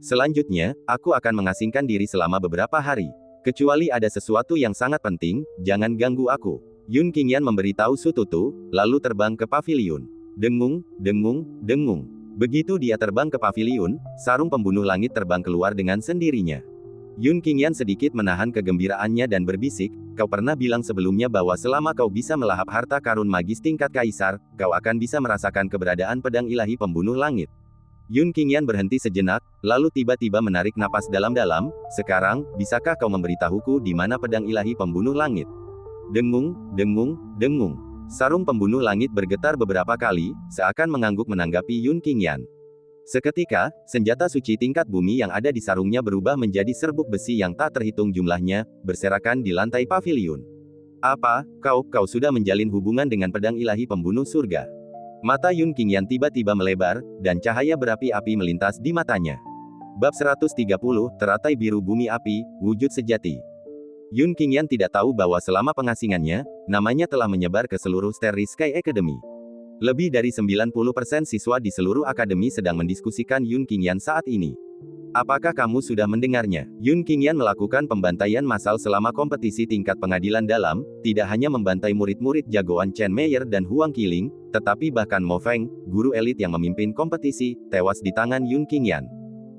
Selanjutnya, aku akan mengasingkan diri selama beberapa hari. Kecuali ada sesuatu yang sangat penting, jangan ganggu aku. Yun Qingyan memberitahu Su Tutu, lalu terbang ke paviliun. Dengung, dengung, dengung. Begitu dia terbang ke paviliun, sarung pembunuh langit terbang keluar dengan sendirinya. Yun Qingyan sedikit menahan kegembiraannya dan berbisik, kau pernah bilang sebelumnya bahwa selama kau bisa melahap harta karun magis tingkat kaisar, kau akan bisa merasakan keberadaan pedang ilahi pembunuh langit. Yun Qingyan berhenti sejenak, lalu tiba-tiba menarik napas dalam-dalam, sekarang, bisakah kau memberitahuku di mana pedang ilahi pembunuh langit? Dengung, dengung, dengung. Sarung pembunuh langit bergetar beberapa kali, seakan mengangguk menanggapi Yun Qingyan. Seketika, senjata suci tingkat bumi yang ada di sarungnya berubah menjadi serbuk besi yang tak terhitung jumlahnya, berserakan di lantai paviliun. Apa, kau sudah menjalin hubungan dengan pedang ilahi pembunuh surga? Mata Yun Qingyan tiba-tiba melebar, dan cahaya berapi-api melintas di matanya. Bab 130, Teratai Biru Bumi Api, Wujud Sejati. Yun Qingyan tidak tahu bahwa selama pengasingannya, namanya telah menyebar ke seluruh Starry Sky Academy. Lebih dari 90% siswa di seluruh akademi sedang mendiskusikan Yun Qingyan saat ini. Apakah kamu sudah mendengarnya? Yun Qingyan melakukan pembantaian massal selama kompetisi tingkat pengadilan dalam, tidak hanya membantai murid-murid jagoan Chen Meyer dan Huang Qiling, tetapi bahkan Mo Feng, guru elit yang memimpin kompetisi, tewas di tangan Yun Qingyan.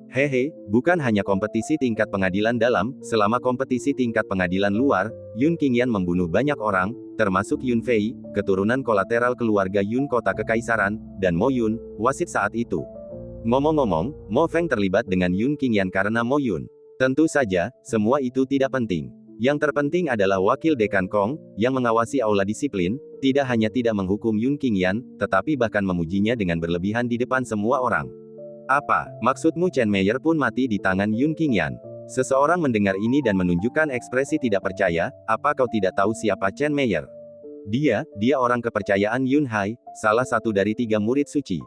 Hehe, bukan hanya kompetisi tingkat pengadilan dalam, selama kompetisi tingkat pengadilan luar, Yun Qingyan membunuh banyak orang, termasuk Yun Fei, keturunan kolateral keluarga Yun Kota Kekaisaran, dan Mo Yun, wasit saat itu. Ngomong-ngomong, Mo Feng terlibat dengan Yun Qingyan karena Mo Yun. Tentu saja, semua itu tidak penting. Yang terpenting adalah wakil dekan Kong, yang mengawasi aula disiplin, tidak hanya tidak menghukum Yun Qingyan, tetapi bahkan memujinya dengan berlebihan di depan semua orang. Apa, maksudmu Chen Meyer pun mati di tangan Yun Qingyan? Seseorang mendengar ini dan menunjukkan ekspresi tidak percaya, apa kau tidak tahu siapa Chen Meyer? Dia orang kepercayaan Yun Hai, salah satu dari 3 murid suci.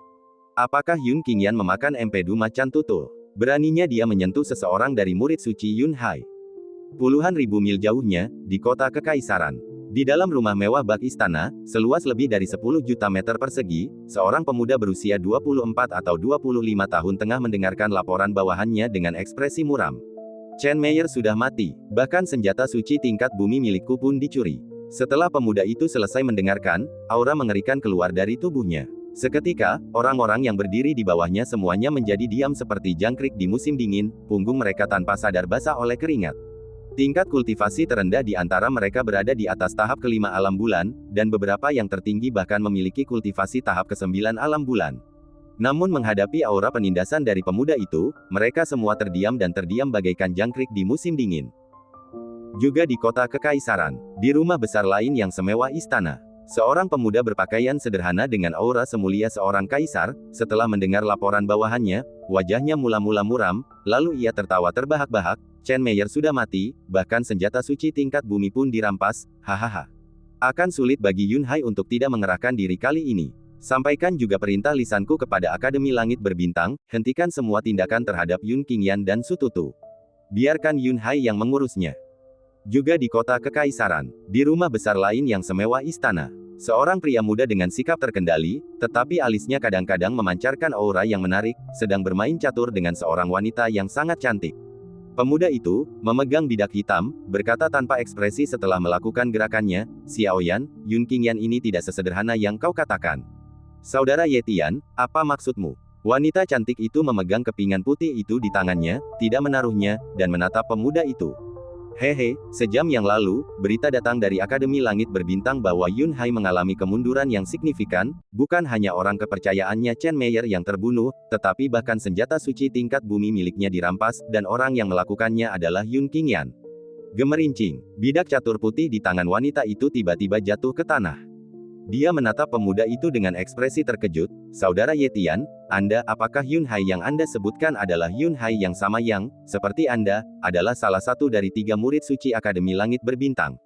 Apakah Yun Qingyan memakan empedu macan tutul? Beraninya dia menyentuh seseorang dari murid suci Yun Hai. Puluhan ribu mil jauhnya, di kota kekaisaran. Di dalam rumah mewah bak istana, seluas lebih dari 10 juta meter persegi, seorang pemuda berusia 24 atau 25 tahun tengah mendengarkan laporan bawahannya dengan ekspresi muram. Chen Meyer sudah mati, bahkan senjata suci tingkat bumi milikku pun dicuri. Setelah pemuda itu selesai mendengarkan, aura mengerikan keluar dari tubuhnya. Seketika, orang-orang yang berdiri di bawahnya semuanya menjadi diam seperti jangkrik di musim dingin, punggung mereka tanpa sadar basah oleh keringat. Tingkat kultivasi terendah di antara mereka berada di atas tahap ke-5 alam bulan, dan beberapa yang tertinggi bahkan memiliki kultivasi tahap ke-9 alam bulan. Namun menghadapi aura penindasan dari pemuda itu, mereka semua terdiam dan terdiam bagaikan jangkrik di musim dingin. Juga di kota kekaisaran, di rumah besar lain yang semewah istana, seorang pemuda berpakaian sederhana dengan aura semulia seorang kaisar, setelah mendengar laporan bawahannya, wajahnya mula-mula muram, lalu ia tertawa terbahak-bahak. Chen Meyer sudah mati, bahkan senjata suci tingkat bumi pun dirampas, hahaha. Akan sulit bagi Yun Hai untuk tidak mengerahkan diri kali ini. Sampaikan juga perintah lisanku kepada Akademi Langit Berbintang, hentikan semua tindakan terhadap Yun Qingyan dan Su Tutu. Biarkan Yun Hai yang mengurusnya. Juga di kota kekaisaran, di rumah besar lain yang semewah istana, seorang pria muda dengan sikap terkendali, tetapi alisnya kadang-kadang memancarkan aura yang menarik, sedang bermain catur dengan seorang wanita yang sangat cantik. Pemuda itu, memegang bidak hitam, berkata tanpa ekspresi setelah melakukan gerakannya, Xiaoyan, Yun Qingyan ini tidak sesederhana yang kau katakan. Saudara Yetian, apa maksudmu? Wanita cantik itu memegang kepingan putih itu di tangannya, tidak menaruhnya, dan menatap pemuda itu. Hehe, sejam yang lalu, berita datang dari Akademi Langit Berbintang bahwa Yun Hai mengalami kemunduran yang signifikan, bukan hanya orang kepercayaannya Chen Meyer yang terbunuh, tetapi bahkan senjata suci tingkat bumi miliknya dirampas, dan orang yang melakukannya adalah Yun Qingyan. Gemerincing, bidak catur putih di tangan wanita itu tiba-tiba jatuh ke tanah. Dia menatap pemuda itu dengan ekspresi terkejut, Saudara Yetian, apakah Yun Hai yang Anda sebutkan adalah Yun Hai yang sama yang, seperti Anda, adalah salah satu dari 3 murid suci Akademi Langit Berbintang?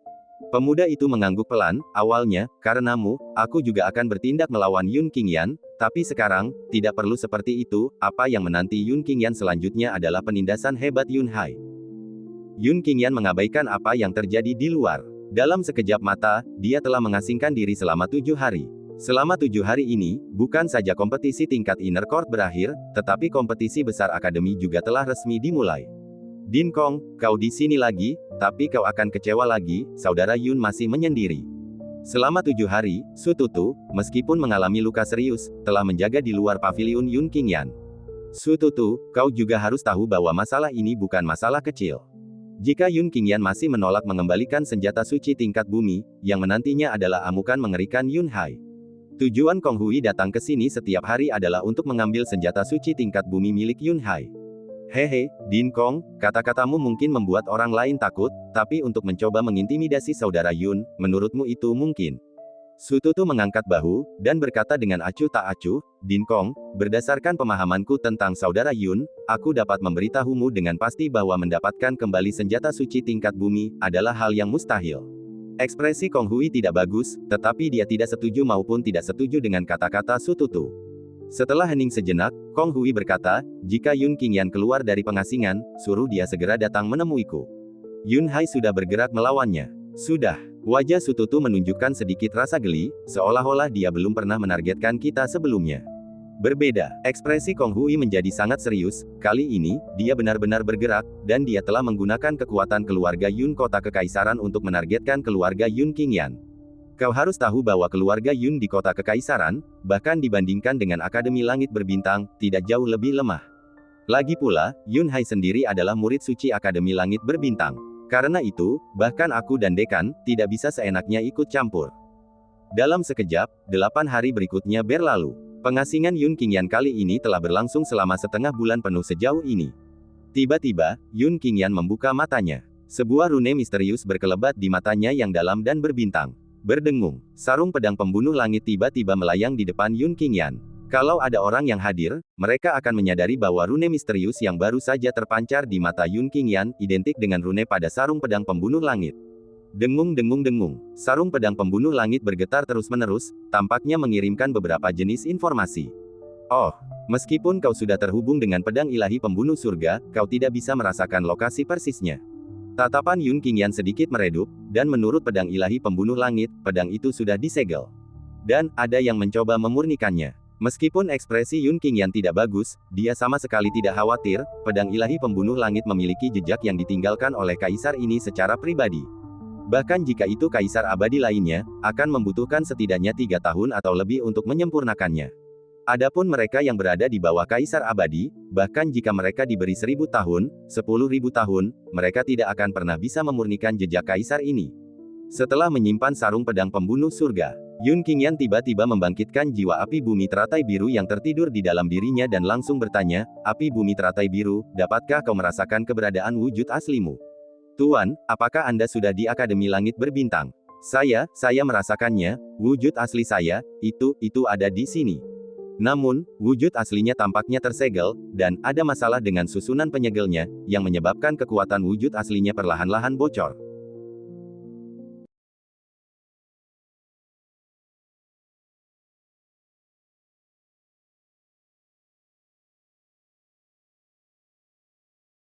Pemuda itu mengangguk pelan, awalnya, karenamu, aku juga akan bertindak melawan Yun Qingyan, tapi sekarang, tidak perlu seperti itu, apa yang menanti Yun Qingyan selanjutnya adalah penindasan hebat Yun Hai. Yun Qingyan mengabaikan apa yang terjadi di luar. Dalam sekejap mata, dia telah mengasingkan diri selama 7 hari. Selama 7 hari ini, bukan saja kompetisi tingkat inner court berakhir, tetapi kompetisi besar akademi juga telah resmi dimulai. Din Kong, kau di sini lagi, tapi kau akan kecewa lagi, saudara Yun masih menyendiri. Selama 7 hari, Su Tutu, meskipun mengalami luka serius, telah menjaga di luar paviliun Yun Qingyan. Su Tutu, kau juga harus tahu bahwa masalah ini bukan masalah kecil. Jika Yun Qingyan masih menolak mengembalikan senjata suci tingkat bumi, yang menantinya adalah amukan mengerikan Yun Hai. Tujuan Kong Hui datang ke sini setiap hari adalah untuk mengambil senjata suci tingkat bumi milik Yun Hai. Hehe, Din Kong, kata-katamu mungkin membuat orang lain takut, tapi untuk mencoba mengintimidasi saudara Yun, menurutmu itu mungkin? Su Tutu mengangkat bahu, dan berkata dengan acuh tak acuh, Din Kong, berdasarkan pemahamanku tentang saudara Yun, aku dapat memberitahumu dengan pasti bahwa mendapatkan kembali senjata suci tingkat bumi, adalah hal yang mustahil. Ekspresi Kong Hui tidak bagus, tetapi dia tidak setuju maupun tidak setuju dengan kata-kata Su Tutu. Setelah hening sejenak, Kong Hui berkata, jika Yun Qingyan keluar dari pengasingan, suruh dia segera datang menemuiku. Yun Hai sudah bergerak melawannya. Sudah. Wajah Su Tutu menunjukkan sedikit rasa geli, seolah-olah dia belum pernah menargetkan kita sebelumnya. Berbeda, ekspresi Kong Hui menjadi sangat serius, kali ini, dia benar-benar bergerak, dan dia telah menggunakan kekuatan keluarga Yun kota kekaisaran untuk menargetkan keluarga Yun Qingyan. Kau harus tahu bahwa keluarga Yun di kota kekaisaran, bahkan dibandingkan dengan Akademi Langit Berbintang, tidak jauh lebih lemah. Lagi pula, Yun Hai sendiri adalah murid suci Akademi Langit Berbintang. Karena itu, bahkan aku dan dekan, tidak bisa seenaknya ikut campur. Dalam sekejap, 8 hari berikutnya berlalu. Pengasingan Yun Qingyan kali ini telah berlangsung selama setengah bulan penuh sejauh ini. Tiba-tiba, Yun Qingyan membuka matanya. Sebuah rune misterius berkelebat di matanya yang dalam dan berbintang. Berdengung, sarung pedang pembunuh langit tiba-tiba melayang di depan Yun Qingyan. Kalau ada orang yang hadir, mereka akan menyadari bahwa rune misterius yang baru saja terpancar di mata Yun Qingyan, identik dengan rune pada sarung pedang pembunuh langit. Dengung-dengung-dengung, sarung pedang pembunuh langit bergetar terus-menerus, tampaknya mengirimkan beberapa jenis informasi. Oh, meskipun kau sudah terhubung dengan pedang ilahi pembunuh surga, kau tidak bisa merasakan lokasi persisnya. Tatapan Yun Qingyan sedikit meredup, dan menurut pedang ilahi pembunuh langit, pedang itu sudah disegel. Dan, ada yang mencoba memurnikannya. Meskipun ekspresi Yun Qingyan tidak bagus, dia sama sekali tidak khawatir, pedang ilahi pembunuh langit memiliki jejak yang ditinggalkan oleh kaisar ini secara pribadi. Bahkan jika itu kaisar abadi lainnya, akan membutuhkan setidaknya 3 tahun atau lebih untuk menyempurnakannya. Adapun mereka yang berada di bawah kaisar abadi, bahkan jika mereka diberi 1000 tahun, 10.000 tahun, mereka tidak akan pernah bisa memurnikan jejak kaisar ini. Setelah menyimpan sarung pedang pembunuh surga, Yun Qingyan tiba-tiba membangkitkan jiwa api bumi teratai biru yang tertidur di dalam dirinya dan langsung bertanya, api bumi teratai biru, dapatkah kau merasakan keberadaan wujud aslimu? Tuan, apakah Anda sudah di Akademi Langit Berbintang? Saya merasakannya, wujud asli saya, itu ada di sini. Namun, wujud aslinya tampaknya tersegel, dan ada masalah dengan susunan penyegelnya, yang menyebabkan kekuatan wujud aslinya perlahan-lahan bocor.